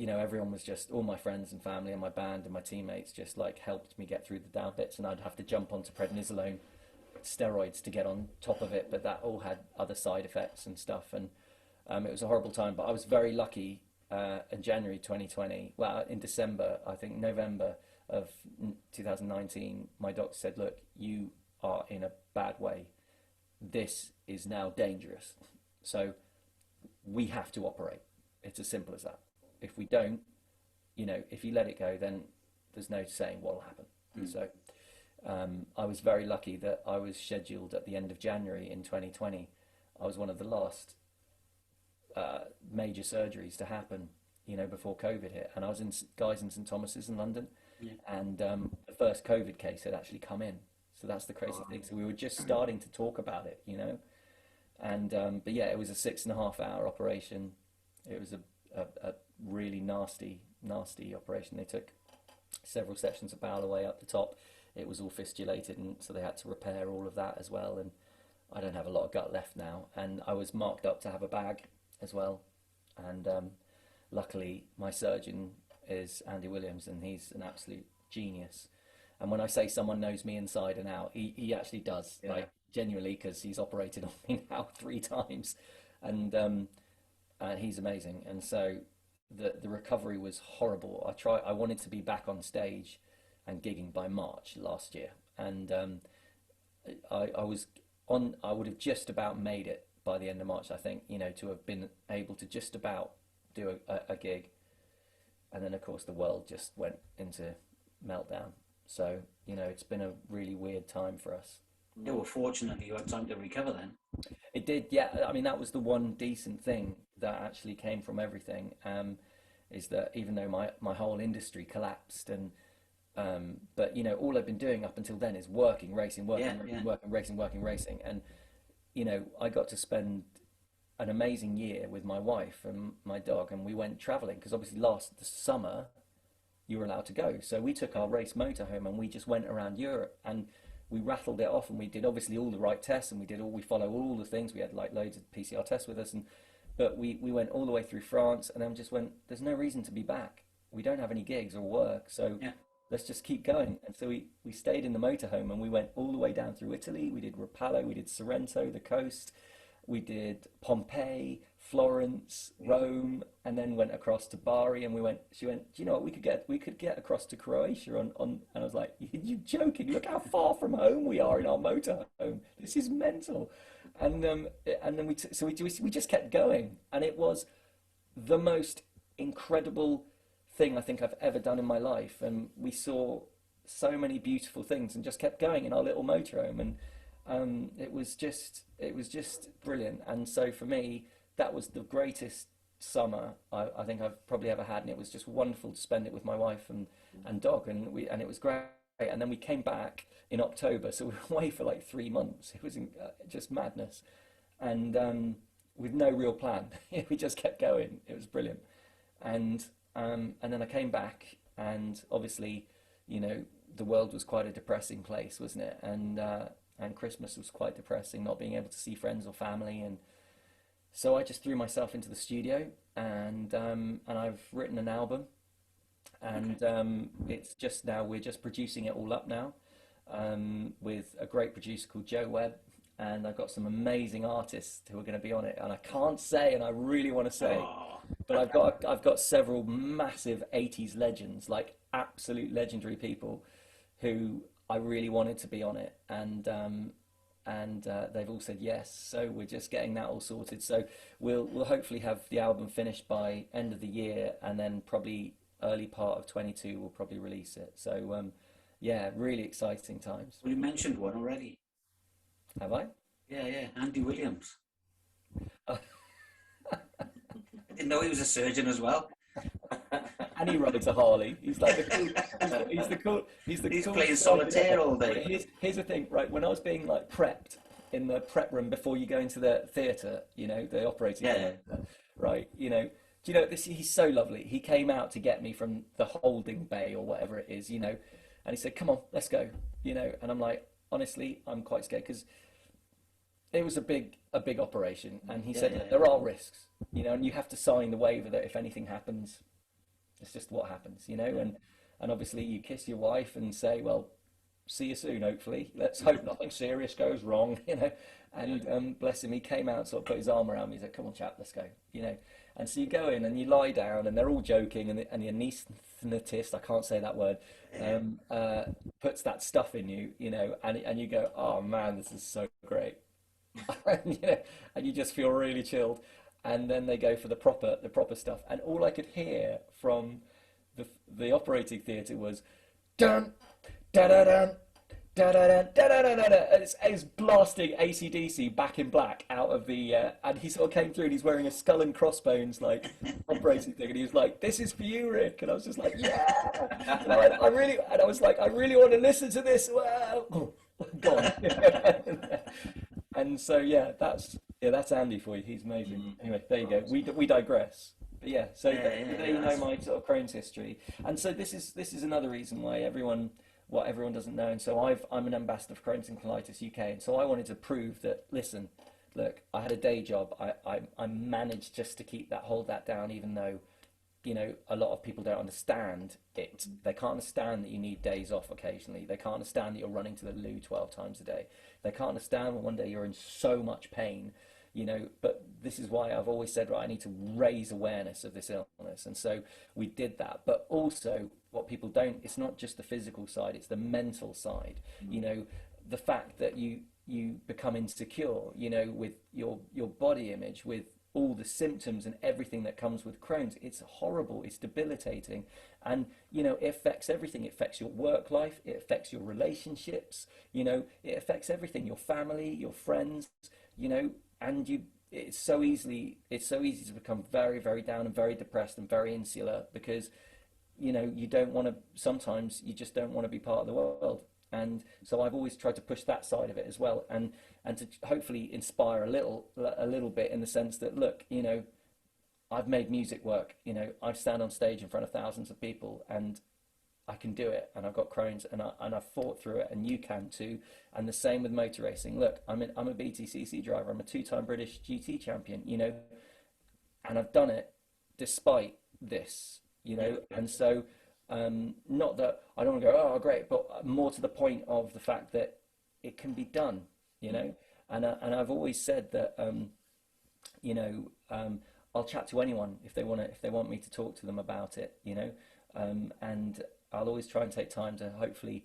everyone was just, all my friends and family and my band and my teammates just like helped me get through the down bits, and I'd have to jump onto prednisolone steroids to get on top of it, but that all had other side effects and stuff, and it was a horrible time. But I was very lucky in January 2020, well, in December, I think November of 2019, my doctor said, look, you are in a bad way. This is now dangerous. So we have to operate. It's as simple as that. If we don't, if you let it go, then there's no saying what will happen. So I was very lucky that I was scheduled at the end of January in 2020. I was one of the last major surgeries to happen, before COVID hit. And I was in Guy's in St Thomas's in London, and the first COVID case had actually come in. So that's the crazy thing. So we were just starting to talk about it, and but yeah, it was a 6.5 hour operation. It was a really nasty operation. They took several sections of bowel away up the top. It was all fistulated, and so they had to repair all of that as well. And I don't have a lot of gut left now, and I was marked up to have a bag as well. And luckily my surgeon is Andy Williams, and he's an absolute genius. And when I say someone knows me inside and out, he actually does, like genuinely, because he's operated on me now 3 times, and he's amazing. And so the recovery was horrible. I wanted to be back on stage and gigging by March last year, and I would have just about made it by the end of March, I think, to have been able to just about do a gig. And then of course the world just went into meltdown. So, it's been a really weird time for us. Yeah, well, fortunately you had time to recover then. It did, yeah. I mean, that was the one decent thing that actually came from everything, is that even though my whole industry collapsed, and but all I've been doing up until then is working, racing, racing, and I got to spend an amazing year with my wife and my dog, and we went traveling, because obviously last summer you were allowed to go, so we took our race motorhome and we just went around Europe, and we rattled it off, and we did obviously all the right tests, and we follow all the things. We had like loads of PCR tests with us, but we went all the way through France, and then just went, there's no reason to be back. We don't have any gigs or work, so let's just keep going. And so we stayed in the motorhome, and we went all the way down through Italy. We did Rapallo, we did Sorrento, the coast, we did Pompeii, Florence, Rome, and then went across to Bari. And she went, do you know what, we could get across to Croatia on and I was like, you're joking, look how far from home we are in our motorhome, this is mental. And then we just kept going, and it was the most incredible thing I think I've ever done in my life. And we saw so many beautiful things and just kept going in our little motorhome, and it was just brilliant. And so for me, that was the greatest summer I think I've probably ever had, and it was just wonderful to spend it with my wife and dog, and it was great. And then we came back in October, so we were away for like 3 months. It was just madness, and with no real plan. We just kept going. It was brilliant. And then I came back, and obviously, you know, the world was quite a depressing place, wasn't it? And Christmas was quite depressing, not being able to see friends or family. And so I just threw myself into the studio, and I've written an album, and it's just now, we're just producing it all up now, with a great producer called Joe Webb, and I've got some amazing artists who are going to be on it, and I can't say, and I really want to say, but I've got several massive 80s legends, like absolute legendary people who I really wanted to be on it, and they've all said yes. So we're just getting that all sorted. So we'll hopefully have the album finished by end of the year, and then probably early part of 22 we'll probably release it. So yeah, really exciting times. Well, you mentioned one already. Have I? Yeah, Andy Williams. I didn't know he was a surgeon as well. And he rides a Harley. He's like he's playing solitaire all day. Here's the thing, right? When I was being like prepped in the prep room before you go into the theatre, you know, the operating theatre, right? You know, do you know this? He's so lovely. He came out to get me from the holding bay or whatever it is, you know, and he said, "Come on, let's go," you know, and I'm like, honestly, I'm quite scared because it was a big operation, and he said there are risks, you know, and you have to sign the waiver that if anything happens, it's just what happens, you know, and obviously you kiss your wife and say, well, see you soon, hopefully. Let's hope nothing serious goes wrong, you know. And bless him, he came out, sort of put his arm around me, he said, "Come on, chap, let's go," you know. And so you go in and you lie down, and they're all joking, and the anaesthetist, I can't say that word, puts that stuff in you, you know, and you go, "Oh man, this is so great," and, you know, and you just feel really chilled. And then they go for the proper stuff, and all I could hear from the operating theatre was dun da da dun da da dun da da da da da. It's blasting AC/DC Back in Black out of the and he sort of came through, and he's wearing a skull and crossbones like operating thing, and he was like, "This is for you, Rick," and I was just like, "Yeah," and I was like, "I really want to listen to this." Well, gone. And so yeah, that's Andy for you. He's amazing. Anyway, there you go. We digress. But yeah, so there you know my sort of Crohn's history. And so this is another reason why everyone doesn't know. And so I'm an ambassador for Crohn's and Colitis UK. And so I wanted to prove that, listen, look, I had a day job. I managed just to hold that down, even though, you know, a lot of people don't understand it. They can't understand that you need days off occasionally. They can't understand that you're running to the loo 12 times a day. They can't understand when one day you're in so much pain, you know. But this is why I've always said, right, I need to raise awareness of this illness. And so we did that. But also what people don't, it's not just the physical side, it's the mental side. You know, the fact that you become insecure, you know, with your body image, with all the symptoms and everything that comes with Crohn's. It's horrible, it's debilitating, and you know, it affects everything. It affects your work life, it affects your relationships, you know, it affects everything, your family, your friends, you know, and it's so easy to become very, very down and very depressed and very insular, because you know, sometimes you just don't want to be part of the world. And so I've always tried to push that side of it as well, and to hopefully inspire a little bit, in the sense that, look, you know, I've made music work, you know, I stand on stage in front of thousands of people, and I can do it, and I've got Crohn's, and I've fought through it, and you can too. And the same with motor racing. Look, I'm a BTCC driver. I'm a 2-time British GT champion, you know, and I've done it despite this, you know. And so, not that I don't want to go, oh, great, but more to the point of the fact that it can be done, you know. And I've always said that, you know, I'll chat to anyone if they want me to talk to them about it, you know, and I'll always try and take time to hopefully,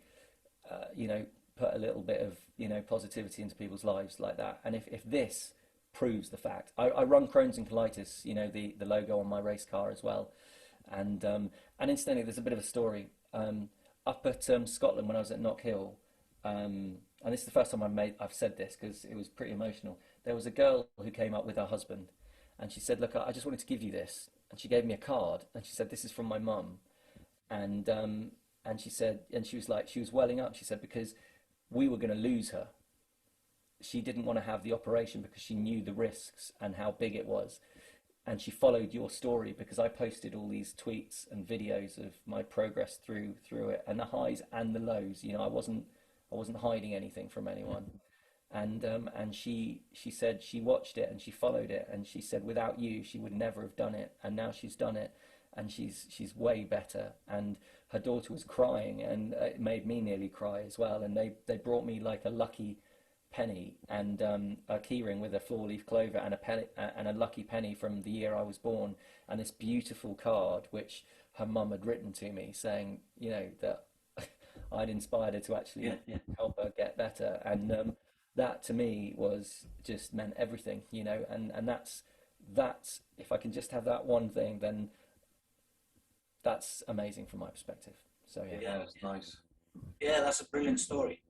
you know, put a little bit of, you know, positivity into people's lives like that. And if this proves the fact, I run Crohn's and colitis, you know, the logo on my race car as well. And incidentally, there's a bit of a story. Up at Scotland when I was at Knock Hill, and this is the first time I've said this because it was pretty emotional. There was a girl who came up with her husband, and she said, look, I just wanted to give you this. And she gave me a card, and she said, this is from my mum. And she said, and she was like, she was welling up. She said, because we were going to lose her. She didn't want to have the operation because she knew the risks and how big it was. And she followed your story because I posted all these tweets and videos of my progress through it, and the highs and the lows. You know, I wasn't hiding anything from anyone. And she said she watched it and she followed it, and she said without you she would never have done it, and now she's done it, and she's way better. And her daughter was crying, and it made me nearly cry as well. And they brought me like a lucky penny and a keyring with a 4-leaf clover and a penny and a lucky penny from the year I was born, and this beautiful card which her mum had written to me saying, you know, that I'd inspired her to actually help her get better. And that to me was just meant everything, you know. And that's if I can just have that one thing, then that's amazing from my perspective. So yeah, that's nice. Yeah, that's a brilliant story,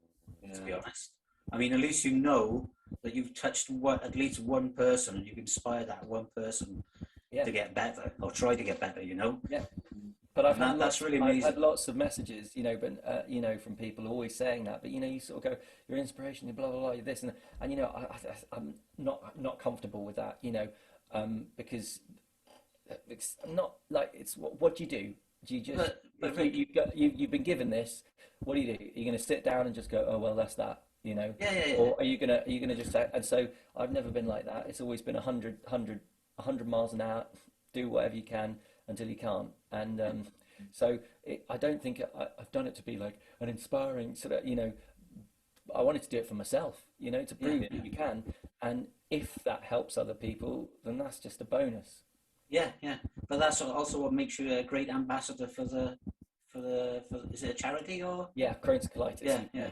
to be honest. I mean, at least you know that you've touched at least one person, and you've inspired that one person to get better or try to get better, you know. Yeah. But that's really amazing. I've had lots of messages, you know, but you know, from people always saying that. But you know, you sort of go, your inspiration, blah blah blah, you're this and you know, I'm not comfortable with that, you know, because it's not like it's what do you do? Do you just you've been given this? What do? Are you going to sit down and just go, oh well, that's that, you know? Yeah. Or are you gonna just say? And so I've never been like that. It's always been 100 miles an hour. Do whatever you can until you can't. And so I don't think I've done it to be like an inspiring sort of, you know, I wanted to do it for myself, you know, to prove that you can. And if that helps other people, then that's just a bonus. Yeah. But that's also what makes you a great ambassador for the is it a charity or? Yeah, Crohn's colitis. Yeah.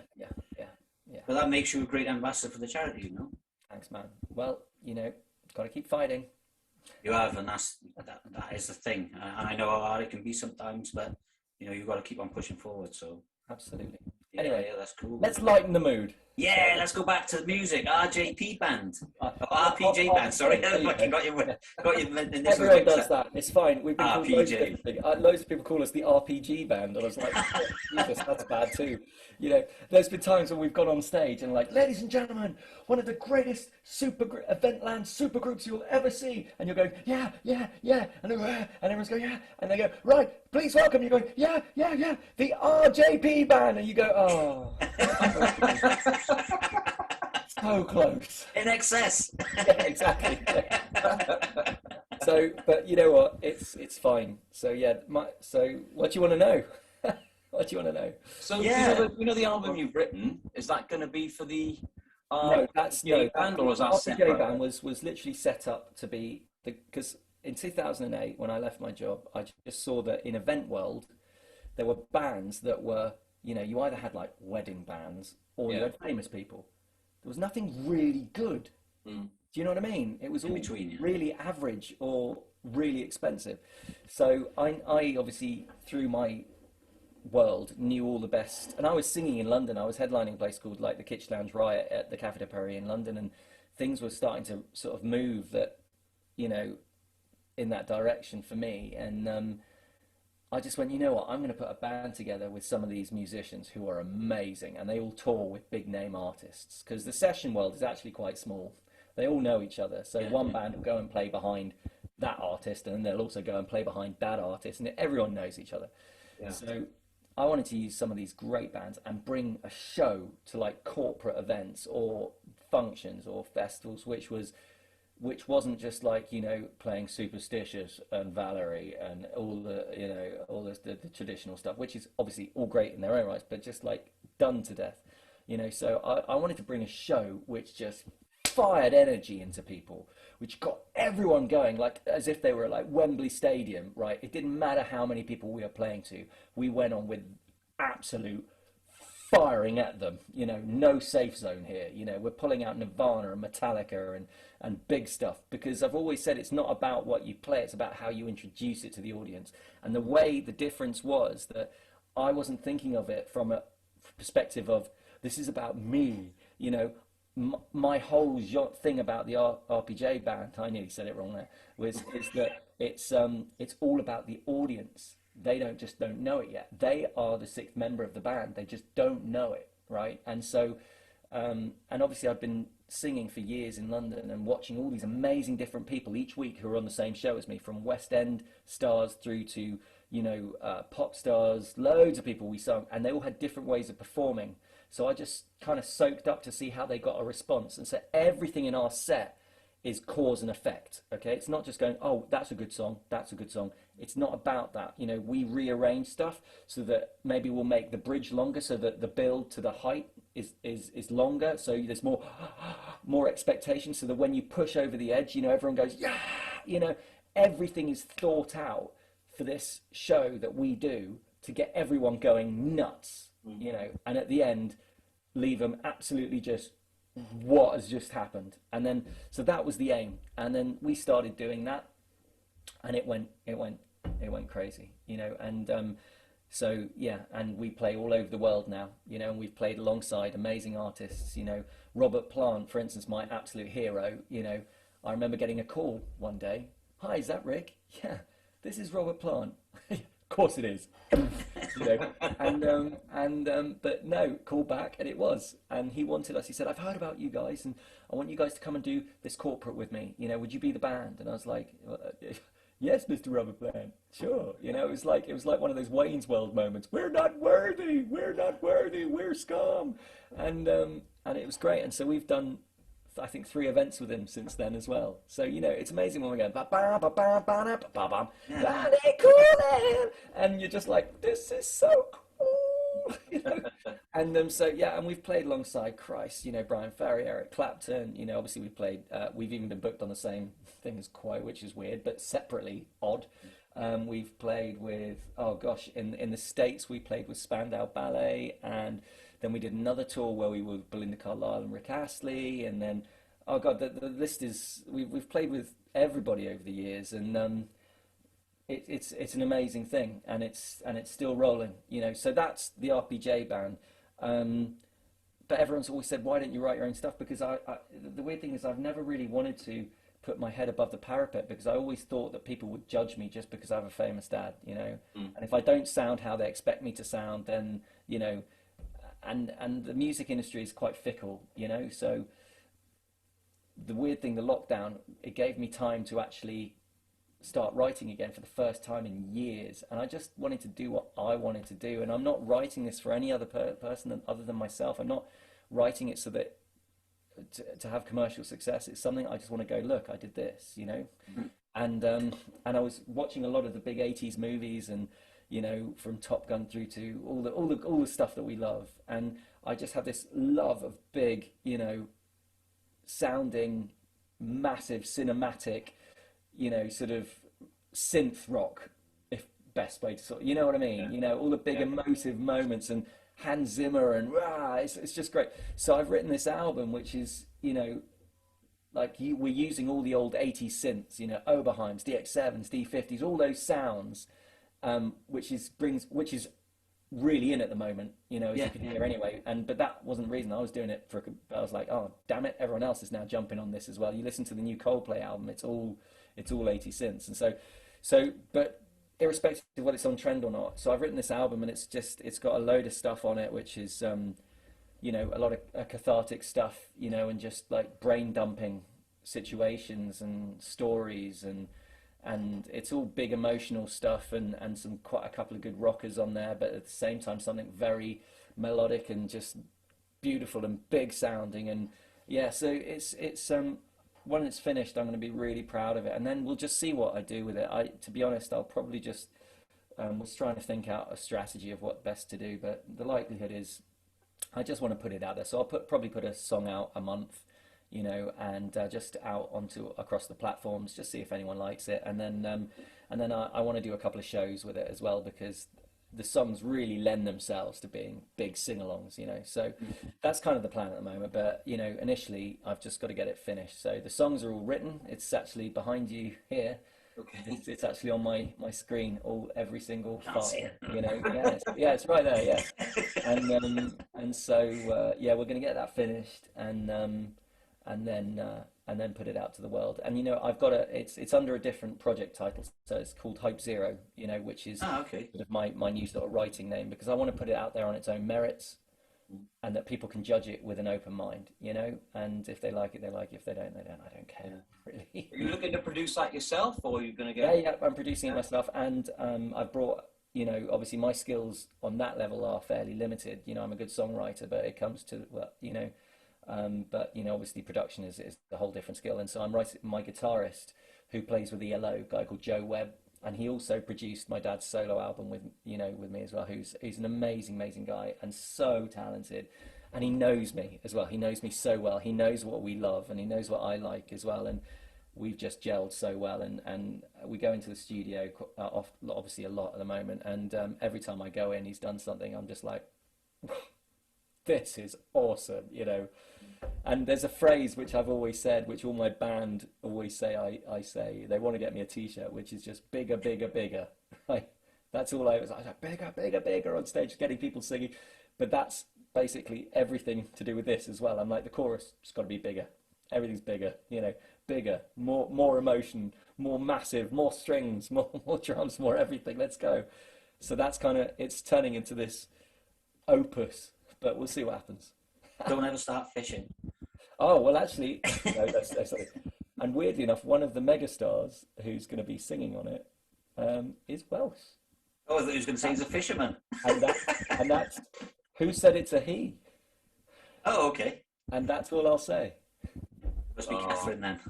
But that makes you a great ambassador for the charity, you know. Thanks, man. Well, you know, got to keep fighting. You have, and that is the thing. And I know how hard it can be sometimes, but you know, you've got to keep on pushing forward. So absolutely. Anyway, that's cool. Let's lighten the mood. Yeah, let's go back to the music. RJP band, RPG band. Sorry, I got you. Everyone does that. It's fine. We've been RPG. Loads of people call us the RPG band, and I was like, Jesus, that's bad too. You know, there's been times when we've gone on stage and like, ladies and gentlemen, one of the greatest Eventland super groups you'll ever see, and you're going, yeah, and everyone's going, yeah, and they go, right, please welcome. You're going, yeah, the RJP band, and you go, oh. So close. In excess. Yeah, exactly. So, but you know what? It's fine. So yeah. So what do you want to know? What do you want to know? So you know the album you've written, is that going to be for the no? That's no. Band, or was that separate? RPJ band was literally set up to be because in 2008 when I left my job, I just saw that in event world there were bands that were, you know, you either had like wedding bands or you had famous people. There was nothing really good. Do you know what I mean? It was all really average or really expensive. So I obviously, through my world, knew all the best. And I was singing in London. I was headlining a place called like the Kitsch Lounge Riot at the Café de Paris in London. And things were starting to sort of move that, you know, in that direction for me. And I just went, you know what, I'm going to put a band together with some of these musicians who are amazing, and they all tour with big name artists, because the session world is actually quite small. They all know each other. So one band will go and play behind that artist, and then they'll also go and play behind that artist, and everyone knows each other. Yeah. So I wanted to use some of these great bands and bring a show to like corporate events or functions or festivals, which wasn't just like, you know, playing Superstitious and Valerie and all the, you know, all the traditional stuff, which is obviously all great in their own rights, but just like done to death, you know. So I wanted to bring a show which just fired energy into people, which got everyone going, like as if they were like Wembley Stadium, right? It didn't matter how many people we were playing to. We went on with absolute firing at them, you know, no safe zone here. You know, we're pulling out Nirvana and Metallica and big stuff, because I've always said it's not about what you play, it's about how you introduce it to the audience. And the difference was that I wasn't thinking of it from a perspective of, this is about me, you know. My whole thing about the RPJ band, I nearly said it wrong there, is that it's all about the audience. They don't know it yet. They are the sixth member of the band. They just don't know it, right? And so, and obviously I've been singing for years in London and watching all these amazing different people each week who are on the same show as me, from West End stars through to, you know, pop stars, loads of people we sung, and they all had different ways of performing. So I just kind of soaked up to see how they got a response. And so everything in our set is cause and effect, okay? It's not just going, oh, that's a good song, that's a good song. It's not about that. You know, we rearrange stuff so that maybe we'll make the bridge longer so that the build to the height is longer. So there's more expectation, so that when you push over the edge, you know, everyone goes, yeah, you know, everything is thought out for this show that we do to get everyone going nuts. You know, and at the end, leave them absolutely just, what has just happened? And then, so that was the aim. And then we started doing that, and it went crazy, you know. And so yeah, and we play all over the world now, you know, and we've played alongside amazing artists, you know. Robert Plant, for instance, my absolute hero, you know. I remember getting a call one day. Hi, is that Rick? Yeah, this is Robert Plant. Of course it is. You know, but no, call back, and it was. And he wanted us, he said, I've heard about you guys and I want you guys to come and do this corporate with me, you know, would you be the band? And I was like, yes, Mr. Robert Plant, sure. You know, it was like one of those Wayne's World moments. We're not worthy, we're scum. And it was great. And so we've done, I think, 3 events with him since then as well. So, you know, it's amazing when we go, and you're just like, this is so cool, you know. And so yeah, and we've played alongside Christ, you know, Brian Ferry, Eric Clapton, you know. Obviously we've played, we've even been booked on the same thing as Quo, which is weird, but separately odd. We've played with, oh gosh, in the States we played with Spandau Ballet, and then we did another tour where we were with Belinda Carlisle and Rick Astley, and then, oh god, the list is, we've played with everybody over the years, and it's an amazing thing, and it's still rolling, you know. So that's the RPJ band. But everyone's always said, why don't you write your own stuff? Because the weird thing is, I've never really wanted to put my head above the parapet, because I always thought that people would judge me just because I have a famous dad, you know. And if I don't sound how they expect me to sound, then, you know, and the music industry is quite fickle, you know. So the weird thing, the lockdown, it gave me time to actually start writing again for the first time in years, and I just wanted to do what I wanted to do. And I'm not writing this for any other person other than myself. I'm not writing it so that to have commercial success. It's something I just want to go, look, I did this, you know. And I was watching a lot of the big 80s movies, and, you know, from Top Gun through to all the stuff that we love, and I just have this love of big, you know, sounding massive cinematic, you know, sort of synth rock, if best way to sort of, you know what I mean? Yeah. You know, all the big emotive moments, and Hans Zimmer, and it's just great. So I've written this album, which is, you know, like we're using all the old 80s synths, you know, Oberheims, DX7s, D50s, all those sounds, which is really in at the moment, you know, as you can hear anyway. But that wasn't the reason I was doing it I was like, oh damn it, everyone else is now jumping on this as well. You listen to the new Coldplay album, it's all 80 synths. And so but irrespective of whether it's on trend or not, so I've written this album, and it's got a load of stuff on it, which is you know, a lot of cathartic stuff, you know, and just like brain dumping situations and stories, and and it's all big emotional stuff and some quite a couple of good rockers on there, but at the same time something very melodic and just beautiful and big sounding. And yeah, so it's when it's finished, I'm going to be really proud of it, and then we'll just see what I do with it. To be honest, I'll probably just was trying to think out a strategy of what best to do, but the likelihood is I just want to put it out there. So I'll probably put a song out a month, you know, and just out across the platforms, just see if anyone likes it, and then I want to do a couple of shows with it as well, because the songs really lend themselves to being big sing-alongs, you know. So that's kind of the plan at the moment. But you know, initially I've just got to get it finished. So the songs are all written. It's actually behind you here. Okay. It's actually on my screen, every single Can't file. see it. You know, it's right there, yeah. And so yeah, we're going to get that finished, and then put it out to the world. And you know, I've got it's under a different project title, so it's called Hope Zero, you know, which is okay. sort of my new sort of writing name, because I want to put it out there on its own merits, and that people can judge it with an open mind, you know. And if they like it, they like it. If they don't, they don't. I don't care, really. Are you looking to produce that yourself, or are you going to get? Yeah, I'm producing it myself, and I've brought, you know, obviously my skills on that level are fairly limited. You know, I'm a good songwriter, but it comes to, well, you know. But you know, obviously production is a whole different skill, and so I'm writing. My guitarist, who plays with ELO, a guy called Joe Webb, and he also produced my dad's solo album with me as well. Who's an amazing guy and so talented, and he knows me as well. He knows me so well. He knows what we love, and he knows what I like as well, and we've just gelled so well. And we go into the studio obviously a lot at the moment, and every time I go in, he's done something. I'm just like, this is awesome, you know. And there's a phrase which I've always said, which all my band always say, I say, they want to get me a t-shirt, which is just bigger, bigger, bigger. Right? That's all I was like, bigger, bigger, bigger on stage, getting people singing. But that's basically everything to do with this as well. I'm like, the chorus has got to be bigger. Everything's bigger, you know, bigger, more emotion, more massive, more strings, more drums, more everything. Let's go. So that's kind of, it's turning into this opus, but we'll see what happens. Don't ever start fishing. Oh, well, actually, no, that's and weirdly enough, one of the megastars who's going to be singing on it is Welsh. Oh, I thought he was going to say he's a fisherman. And that's who said it's a he. Oh, okay. And that's all I'll say. Must be Catherine then.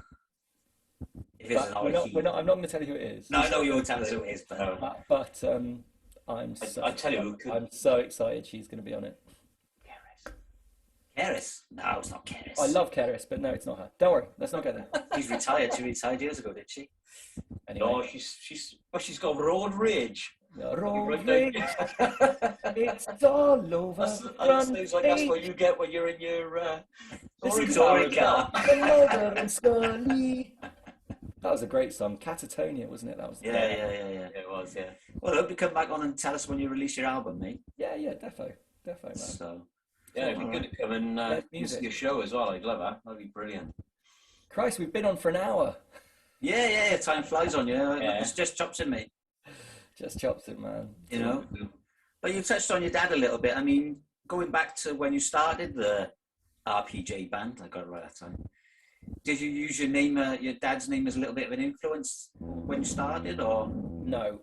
If But it's not a he. I'm not going to tell you who it is. No, I know you won't tell us who it is, but But I'm so excited she's going to be on it. Keris? No, it's not Keris. I love Keris, but no, it's not her. Don't worry, let's not go there. She's retired. She retired years ago, did she? Anyway. No, she's got road rage. Road rage. It's all over. That's things like that's what you get when you're in your touring car. That was a great song, Catatonia, wasn't it? That was. Yeah. It was, yeah. Well, I hope you come back on and tell us when you release your album, mate. Yeah, defo, man. So. Yeah, it'd be good to come and use your show as well. I'd love that. That'd be brilliant. Christ, we've been on for an hour. Yeah. Time flies on you. Yeah. It's just Chopsing, mate. Just Chopsing, man. You know. But you touched on your dad a little bit. I mean, going back to when you started the RPJ band, I got it right that time. Did you use your name, your dad's name, as a little bit of an influence when you started, or no?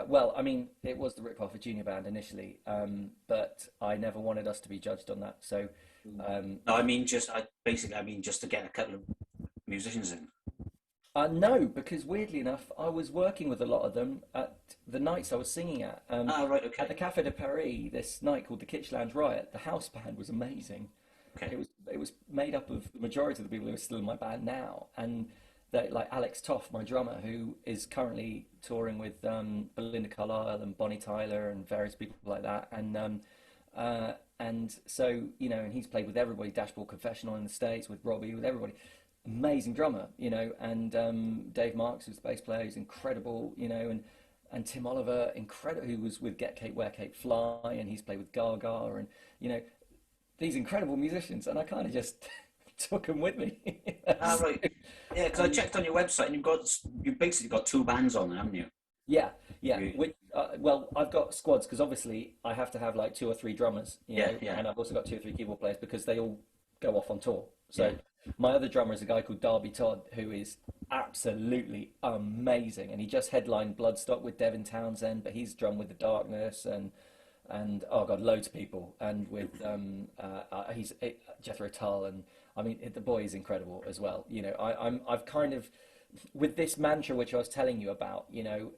Well, I mean, it was the Rick Parfitt Jr. band initially, but I never wanted us to be judged on that. So, no, I mean just to get a couple of musicians in. No, because weirdly enough, I was working with a lot of them at the nights I was singing at. Right, okay. At the Café de Paris, this night called the Kitsch Lounge Riot. The house band was amazing. Okay. It was made up of the majority of the people who are still in my band now, and like Alex Toff, my drummer, who is currently touring with Belinda Carlisle and Bonnie Tyler and various people like that, and so, you know, and he's played with everybody, Dashboard Confessional in the States, with Robbie, with everybody. Amazing drummer, you know, and Dave Marks, who's the bass player, is incredible, you know, and Tim Oliver, incredible, who was with Get Cake, Wear Cake, Fly, and he's played with Gaga, and, you know, these incredible musicians, and I kind of just took them with me. Right. Yeah, because I checked on your website, and you've basically got two bands on there, haven't you? Yeah. Which, well, I've got squads, because obviously I have to have like 2 or 3 drummers, you know, and I've also got 2 or 3 keyboard players, because they all go off on tour. So My other drummer is a guy called Darby Todd, who is absolutely amazing, and he just headlined Bloodstock with Devin Townsend, but he's drummed with The Darkness and oh god, loads of people, and with he's Jethro Tull, and I mean the boy is incredible as well. You know, I've kind of, with this mantra which I was telling you about, you know,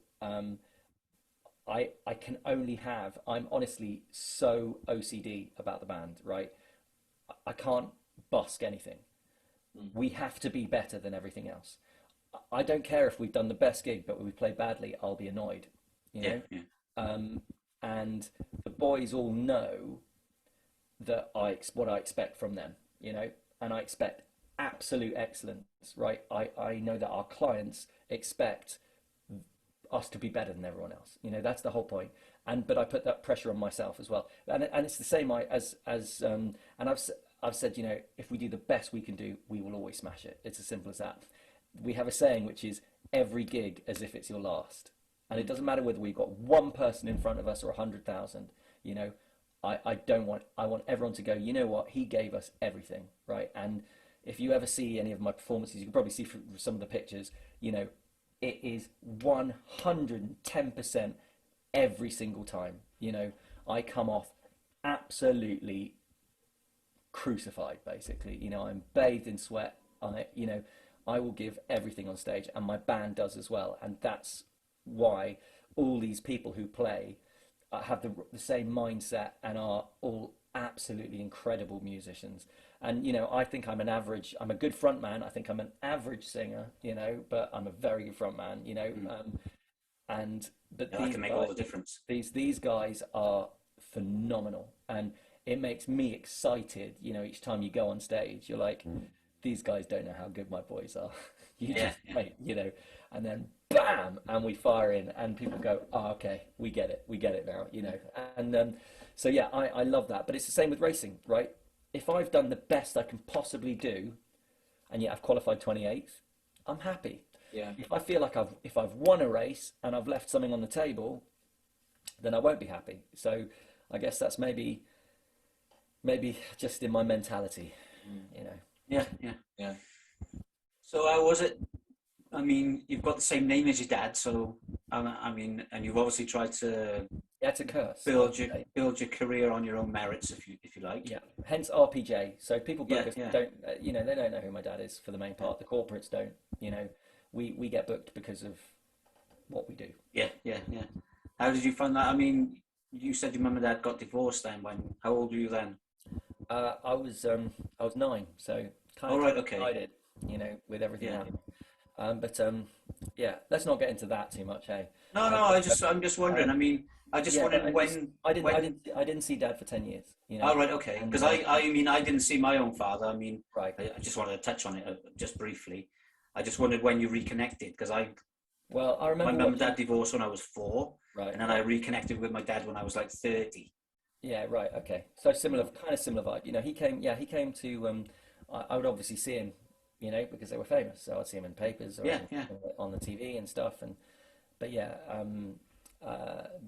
I can only have, I'm honestly so OCD about the band, right? I can't busk anything. We have to be better than everything else. I don't care if we've done the best gig, but we play badly, I'll be annoyed, you know? And the boys all know that what I expect from them, you know, and I expect absolute excellence, right? I know that our clients expect us to be better than everyone else, you know, that's the whole point. But I put that pressure on myself as well, and it's the same and I've said, you know, if we do the best we can do, we will always smash it. It's as simple as that. We have a saying which is every gig as if it's your last, and it doesn't matter whether we've got one person in front of us or 100,000. You know, I want everyone to go, you know what, he gave us everything, right? And if you ever see any of my performances, you can probably see from some of the pictures, you know, it is 110% every single time. You know, I come off absolutely crucified, basically. You know, I'm bathed in sweat. You know, I will give everything on stage, and my band does as well. And that's why all these people who play have the same mindset and are all absolutely incredible musicians. And, you know, I think I'm a good front man. I think I'm an average singer, you know, but I'm a very good front man, you know. But that can make all the difference. These guys are phenomenal, and it makes me excited, you know, each time you go on stage. You're like, these guys don't know how good my boys are. Wait, you know, and then bam, and we fire in, and people go, oh, okay, we get it now, you know. And so yeah, I love that. But it's the same with racing, right? If I've done the best I can possibly do, and yet I've qualified 28th, I'm happy. Yeah. If I feel like if I've won a race and I've left something on the table, then I won't be happy. So I guess that's maybe just in my mentality, you know. Yeah. So how was it? I mean, you've got the same name as your dad, so I mean, and you've obviously tried to It's a curse. build your career on your own merits, if you like. Yeah. Hence RPJ. So people book us don't, you know, they don't know who my dad is for the main part. The corporates don't. You know, we get booked because of what we do. Yeah. How did you find that? I mean, you said your mum and dad got divorced then. How old were you then? I was 9, so kind of excited, you know, with everything happening. Yeah, let's not get into that too much, hey. No, I'm just wondering. I mean, I just wondered when I didn't see Dad for 10 years. You know. Oh, right, okay. Because I mean, I didn't see my own father. I mean, right. I just wanted to touch on it just briefly. I just wondered when you reconnected, because I remember my mum and dad divorced when I was 4, right, and then I reconnected with my dad when I was like 30. Yeah, right, okay. So similar vibe. You know, he came to. I would obviously see him, you know, because they were famous. So I'd see him in papers or on the TV and stuff.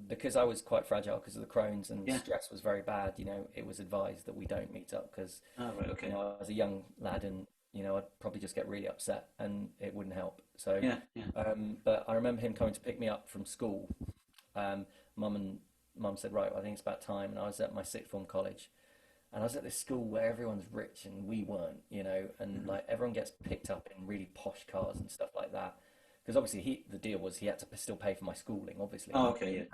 Because I was quite fragile because of the Crohn's and stress was very bad, you know, it was advised that we don't meet up because, you know, I was a young lad and, you know, I'd probably just get really upset and it wouldn't help. So, but I remember him coming to pick me up from school. Mum said, right, well, I think it's about time. And I was at my sixth form college. And I was at this school where everyone's rich and we weren't, you know, and like everyone gets picked up in really posh cars and stuff like that. Because obviously the deal was he had to still pay for my schooling, obviously,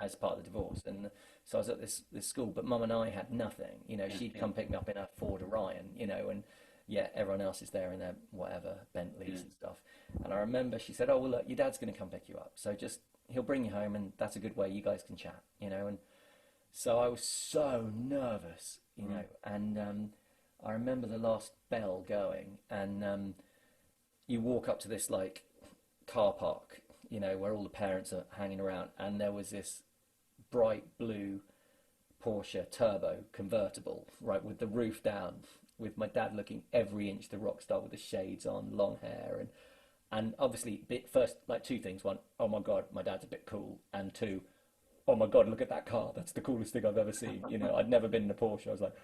as part of the divorce. And so I was at this school, but Mum and I had nothing. You know, she'd come pick me up in a Ford Orion, you know, and everyone else is there in their whatever, Bentleys and stuff. And I remember she said, oh, well, look, your dad's going to come pick you up. So he'll bring you home and that's a good way you guys can chat, you know. And so I was so nervous, you know, and I remember the last bell going and you walk up to this like car park, you know, where all the parents are hanging around, and there was this bright blue Porsche turbo convertible, right, with the roof down, with my dad looking every inch the rock star with the shades on, long hair, and obviously first, like, two things: one, oh my god, my dad's a bit cool, and two, oh my god, look at that car, that's the coolest thing I've ever seen. You know, I'd never been in a Porsche. I was like,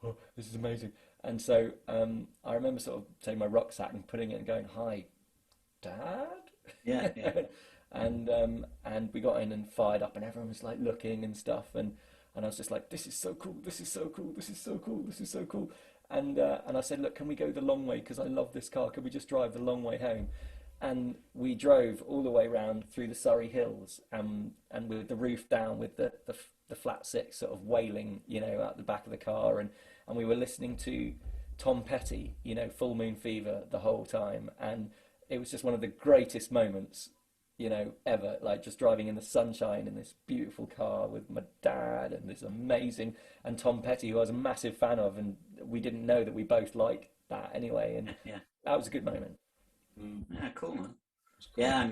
oh, this is amazing. And so I remember sort of taking my rucksack and putting it and going, "Hi, Dad." Yeah. And we got in and fired up, and everyone was like looking and stuff, and I was just like, "This is so cool! This is so cool! This is so cool! This is so cool!" And I said, "Look, can we go the long way? Because I love this car. Can we just drive the long way home?" And we drove all the way round through the Surrey Hills, and with the roof down, with the flat six sort of wailing, out the back of the car, and we were listening to Tom Petty, Full Moon Fever the whole time, and it was just one of the greatest moments, ever. Like just driving in the sunshine in this beautiful car with my dad and this amazing, and Tom Petty, who I was a massive fan of, and we didn't know that we both liked that anyway, and that was a good moment. Yeah, cool, man. Cool. Yeah,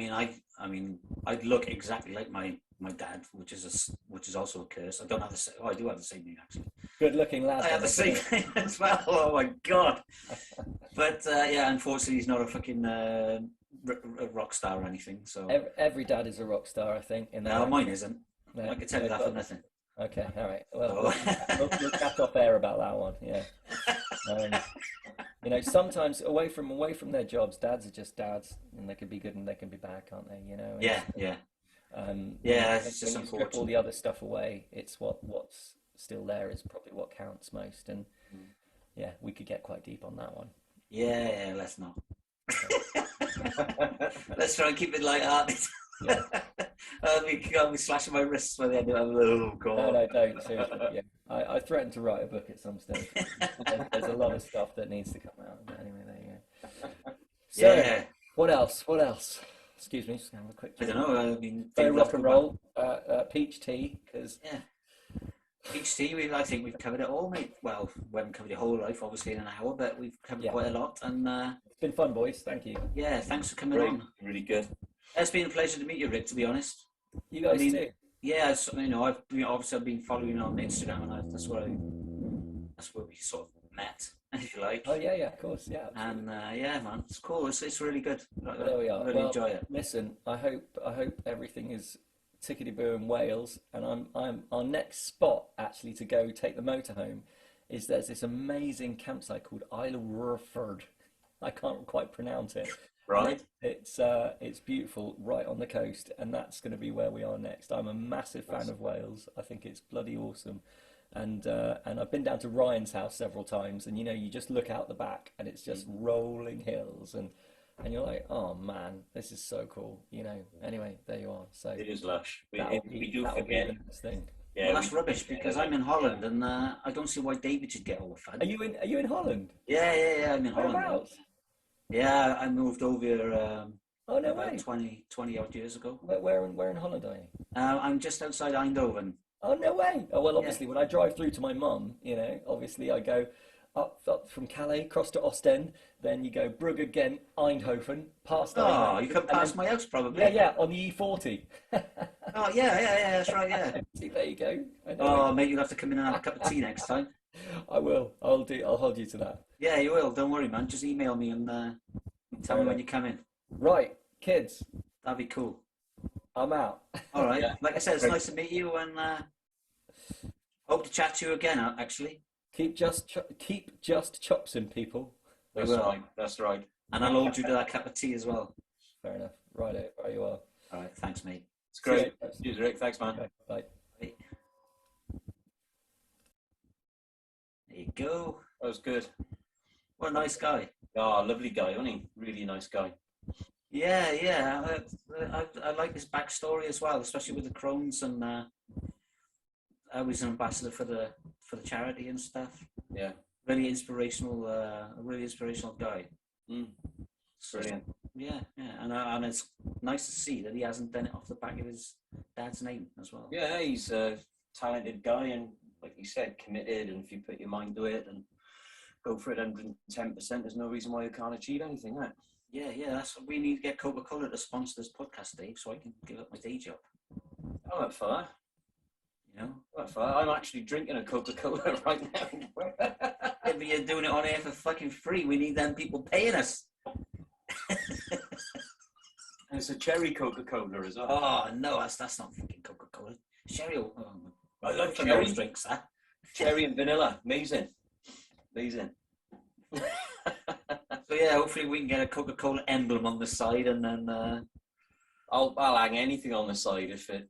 I look exactly like my dad, which is also a curse. I don't have the same. Oh, I do have the same name actually. Good looking lad. I have the same name as well. Oh my god! But unfortunately, he's not a fucking rock star or anything. So every dad is a rock star, I think. No, mine isn't. No. I can tell you that for nothing. Okay, all right. Well, we'll chat off air about that one. Yeah. Sometimes away from their jobs, dads are just dads, and they can be good and they can be bad, can't they? It's just when you strip all the other stuff away, it's what's still there is probably what counts most. And we could get quite deep on that one. Yeah, let's not. Let's try and keep it light-hearted. Yeah. I'll be slashing my wrists by the end of it. Oh god. No, don't. Seriously. Yeah. I threatened to write a book at some stage. There's a lot of stuff that needs to come out. But anyway, there you go. So, what else? Excuse me, just have a quick. I don't know. Very rock and roll. Peach tea, because peach tea. I think we've covered it all, mate. Well, we haven't covered your whole life, obviously, in an hour, but we've covered quite a lot. And it's been fun, boys. Thank you. Yeah, thanks for coming on. Really good. It's been a pleasure to meet you, Rick. To be honest. You guys too. Yeah, I've been following you on Instagram, and that's where we sort of met, if you like. Oh yeah, of course, yeah. Absolutely. And man, it's cool. It's really good. There we are. I really enjoy it. Listen, I hope everything is tickety-boo in Wales, and I'm our next spot actually to go take the motorhome is there's this amazing campsite called Isle of Rutherford. I can't quite pronounce it. Right. It's beautiful, right on the coast, and that's going to be where we are next. I'm a massive fan of Wales. I think it's bloody awesome, and I've been down to Ryan's house several times, and you just look out the back, and it's just rolling hills, and you're like, oh man, this is so cool. Anyway, there you are. So it is lush. We do forget this thing. Yeah, well, that's rubbish because I'm in Holland, and I don't see why David should get all the fun. Are you in Holland? Yeah, I'm in Holland. Whereabouts? Yeah, I moved over here about 20 odd years ago. Where in Holland are you? I'm just outside Eindhoven. Oh, no way. Oh, well, obviously, when I drive through to my mum, obviously I go up from Calais, across to Ostend, then you go Brugge, Ghent, Eindhoven, past Eindhoven. Oh, you come past my house probably. Yeah, on the E40. Oh, yeah, that's right, yeah. See, there you go. Oh, mate, you'll have to come in and have a cup of tea next time. I will. I'll hold you to that. Yeah, you will. Don't worry, man. Just email me and tell me when you come in. Right, kids. That'd be cool. I'm out. All right. Yeah. Like I said, it's nice to meet you, and hope to chat to you again. Actually, keep just chopsing, people. That's right. And I'll hold you to that cup of tea as well. Fair enough. Right, there you are. All right. Thanks, mate. It's great. Cheers, Rick. Thanks, man. Okay, bye. There you go. That was good. What a nice guy. Oh, lovely guy, wasn't he? Really nice guy. Yeah. I like his backstory as well, especially with the crohns, and I was an ambassador for the charity and stuff. Yeah. Really inspirational. A really inspirational guy. Brilliant. Yeah, and it's nice to see that he hasn't done it off the back of his dad's name as well. Yeah, he's a talented guy, and like you said, committed, and if you put your mind to it and go for it 110%, there's no reason why you can't achieve anything, right? Yeah, that's what we need to get Coca-Cola to sponsor this podcast, Dave, so I can give up my day job. I'm up for that. I'm actually drinking a Coca-Cola right now. Yeah, but you're doing it on air for fucking free. We need them people paying us. And it's a cherry Coca-Cola as well. Oh, no, that's not fucking Coca-Cola. Cherry. I like cherry drinks, that. Cherry and vanilla, amazing. Amazing. So yeah, hopefully we can get a Coca-Cola emblem on the side, and then I'll hang anything on the side if it.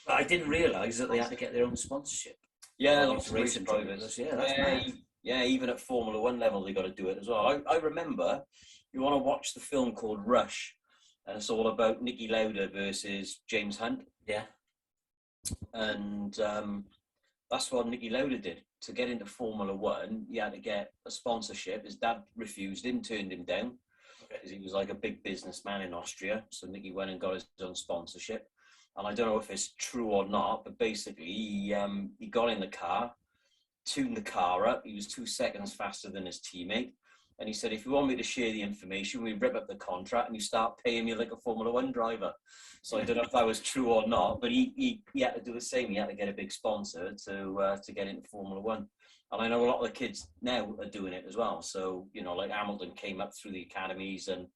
I didn't realise that they had to get their own sponsorship. Yeah, All lots these of racing race drivers. Yeah, that's mad. Yeah, even at Formula One level, they got to do it as well. I remember, you want to watch the film called Rush, and it's all about Niki Lauda versus James Hunt. Yeah. And that's what Niki Lauda did. To get into Formula One, he had to get a sponsorship. His dad refused him, turned him down, because he was like a big businessman in Austria. So Niki went and got his own sponsorship. And I don't know if it's true or not, but basically he got in the car, tuned the car up. He was 2 seconds faster than his teammate. And he said, if you want me to share the information, we rip up the contract and you start paying me like a Formula One driver. So I don't know if that was true or not, but he had to do the same. He had to get a big sponsor to get into Formula One. And I know a lot of the kids now are doing it as well. So, you know, like Hamilton came up through the academies and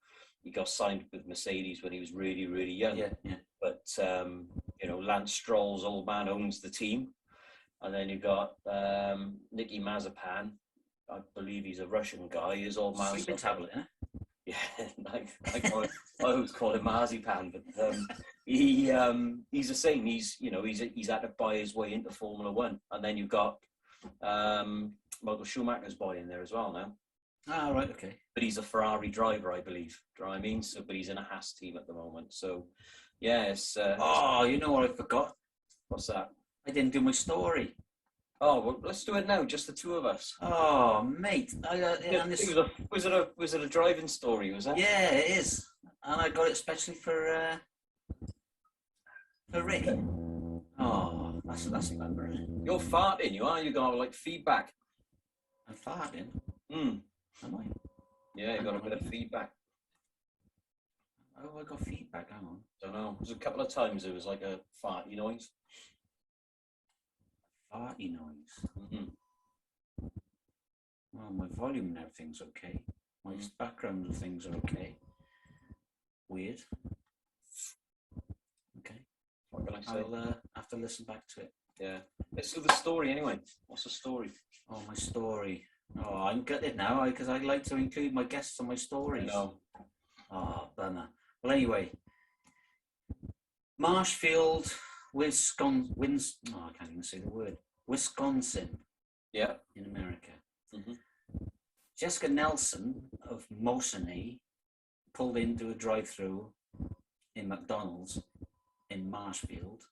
he got signed with Mercedes when he was really, really young. Yeah. But, you know, Lance Stroll's old man owns the team. And then you've got Nicky Mazepan. I believe he's a Russian guy. His old man. Sleeping tablet, eh? Yeah, I always call him Marzipan, but he's the same. He's had to buy his way into Formula One, and then you've got Michael Schumacher's boy in there as well now. Ah, right, okay. But he's a Ferrari driver, I believe. Do you know what I mean? So, but he's in a Haas team at the moment. So, yeah, it's. You know what I forgot? What's that? I didn't do my story. Oh, well, let's do it now. Just the two of us. Oh, mate! Was it a driving story? Was that? Yeah, it is, and I got it especially for Rick. Oh, that's a memory. You're farting, you are. You got like feedback. I'm farting. Am I? Yeah, you got a bit of feedback. Oh, I got feedback. Hang on. Don't know. There's a couple of times it was like a farty noise. Farty noise. Well, my volume and everything's okay. My background and things are okay. Weird. Okay. What can I say? I'll have to listen back to it. Yeah. Let's do the story anyway. What's the story? Oh, my story. Oh, I'm gutted now because I like to include my guests on my stories. No. Oh, bummer. Well, anyway, Marshfield, Wisconsin. I can't even say the word. Wisconsin. Yeah. In America. Mm-hmm. Jessica Nelson of Mosinee pulled into a drive-through in McDonald's in Marshfield,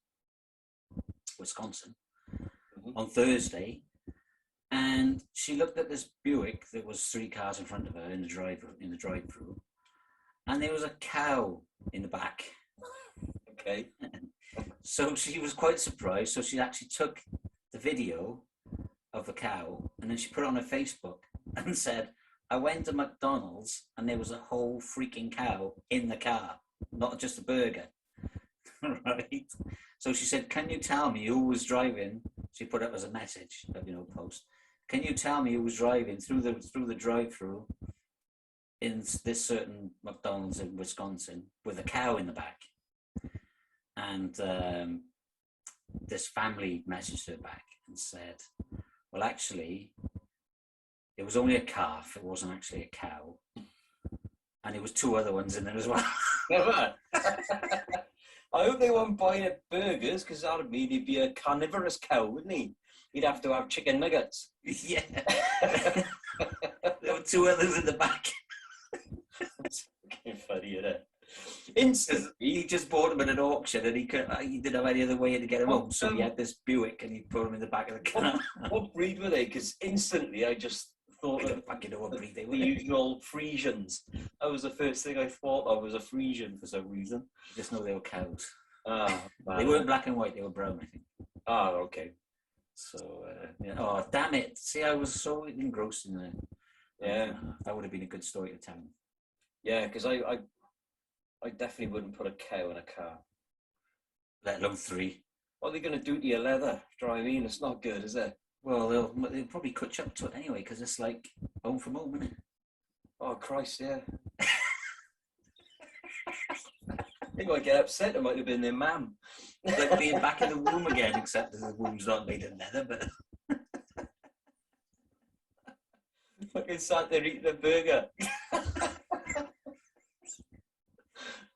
Wisconsin, on Thursday, and she looked at this Buick that was 3 cars in front of her in the drive-through, and there was a cow in the back. Okay. So she was quite surprised. So she actually took the video of the cow and then she put it on her Facebook and said, I went to McDonald's and there was a whole freaking cow in the car, not just a burger. Right? So she said, can you tell me who was driving? She put it as a message, post. Can you tell me who was driving through the drive-through in this certain McDonald's in Wisconsin with a cow in the back? And this family messaged her back and said, well, actually, it was only a calf. It wasn't actually a cow. And there was 2 other ones in there as well. Never. I hope they weren't buying it burgers, because that would mean he'd be a carnivorous cow, wouldn't he? He'd have to have chicken nuggets. Yeah. There were 2 others in the back. That's fucking funny, isn't it? Instantly, he just bought them at an auction and he didn't have any other way to get them home, so he had this Buick and he put them in the back of the car. What breed were they? Because instantly I just thought of what breed they were. The usual Friesians. That was the first thing I thought of, was a Friesian for some reason. I just know they were cows. Oh, they weren't black and white, they were brown, I think. Oh, okay. So, yeah. Oh, damn it. See, I was so engrossed in there. Yeah. That would have been a good story to tell. Yeah, because I definitely wouldn't put a cow in a car. Let alone 3. What are they going to do to your leather? Do you know what I mean? It's not good, is it? Well, they'll probably cut you up to it anyway, because it's like home from home, isn't it? Oh, Christ, yeah. They might get upset. It might have been their mum. It's like being back in the womb again, except that the womb's not made of leather, but... fucking sat there eating a burger.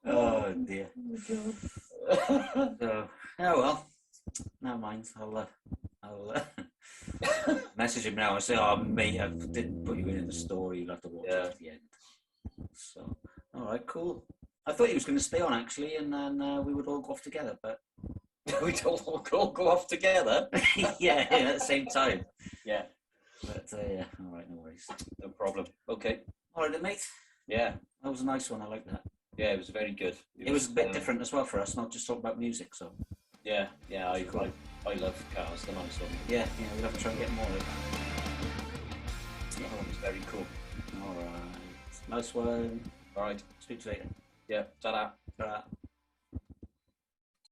Oh dear. So, oh well. Never mind. I'll message him now and say, "Oh mate, I didn't put you in the story. You'll have to watch it at the end." So, all right, cool. I thought he was going to stay on actually, and then we would all go off together, but We'd all go off together. yeah, at the same time. Yeah, But yeah, all right, no worries. no problem. Okay. All right, then, mate. Yeah, That was a nice one. I like that. yeah, it was very good. It was a bit different as well for us, not just talk about music. So Yeah, I love cars. They're nice one. yeah, we'll have to try and get more of it. Yeah, it was very cool. All right, nice one. All right. Speak to you later. Yeah, ta-da. Ta-ra.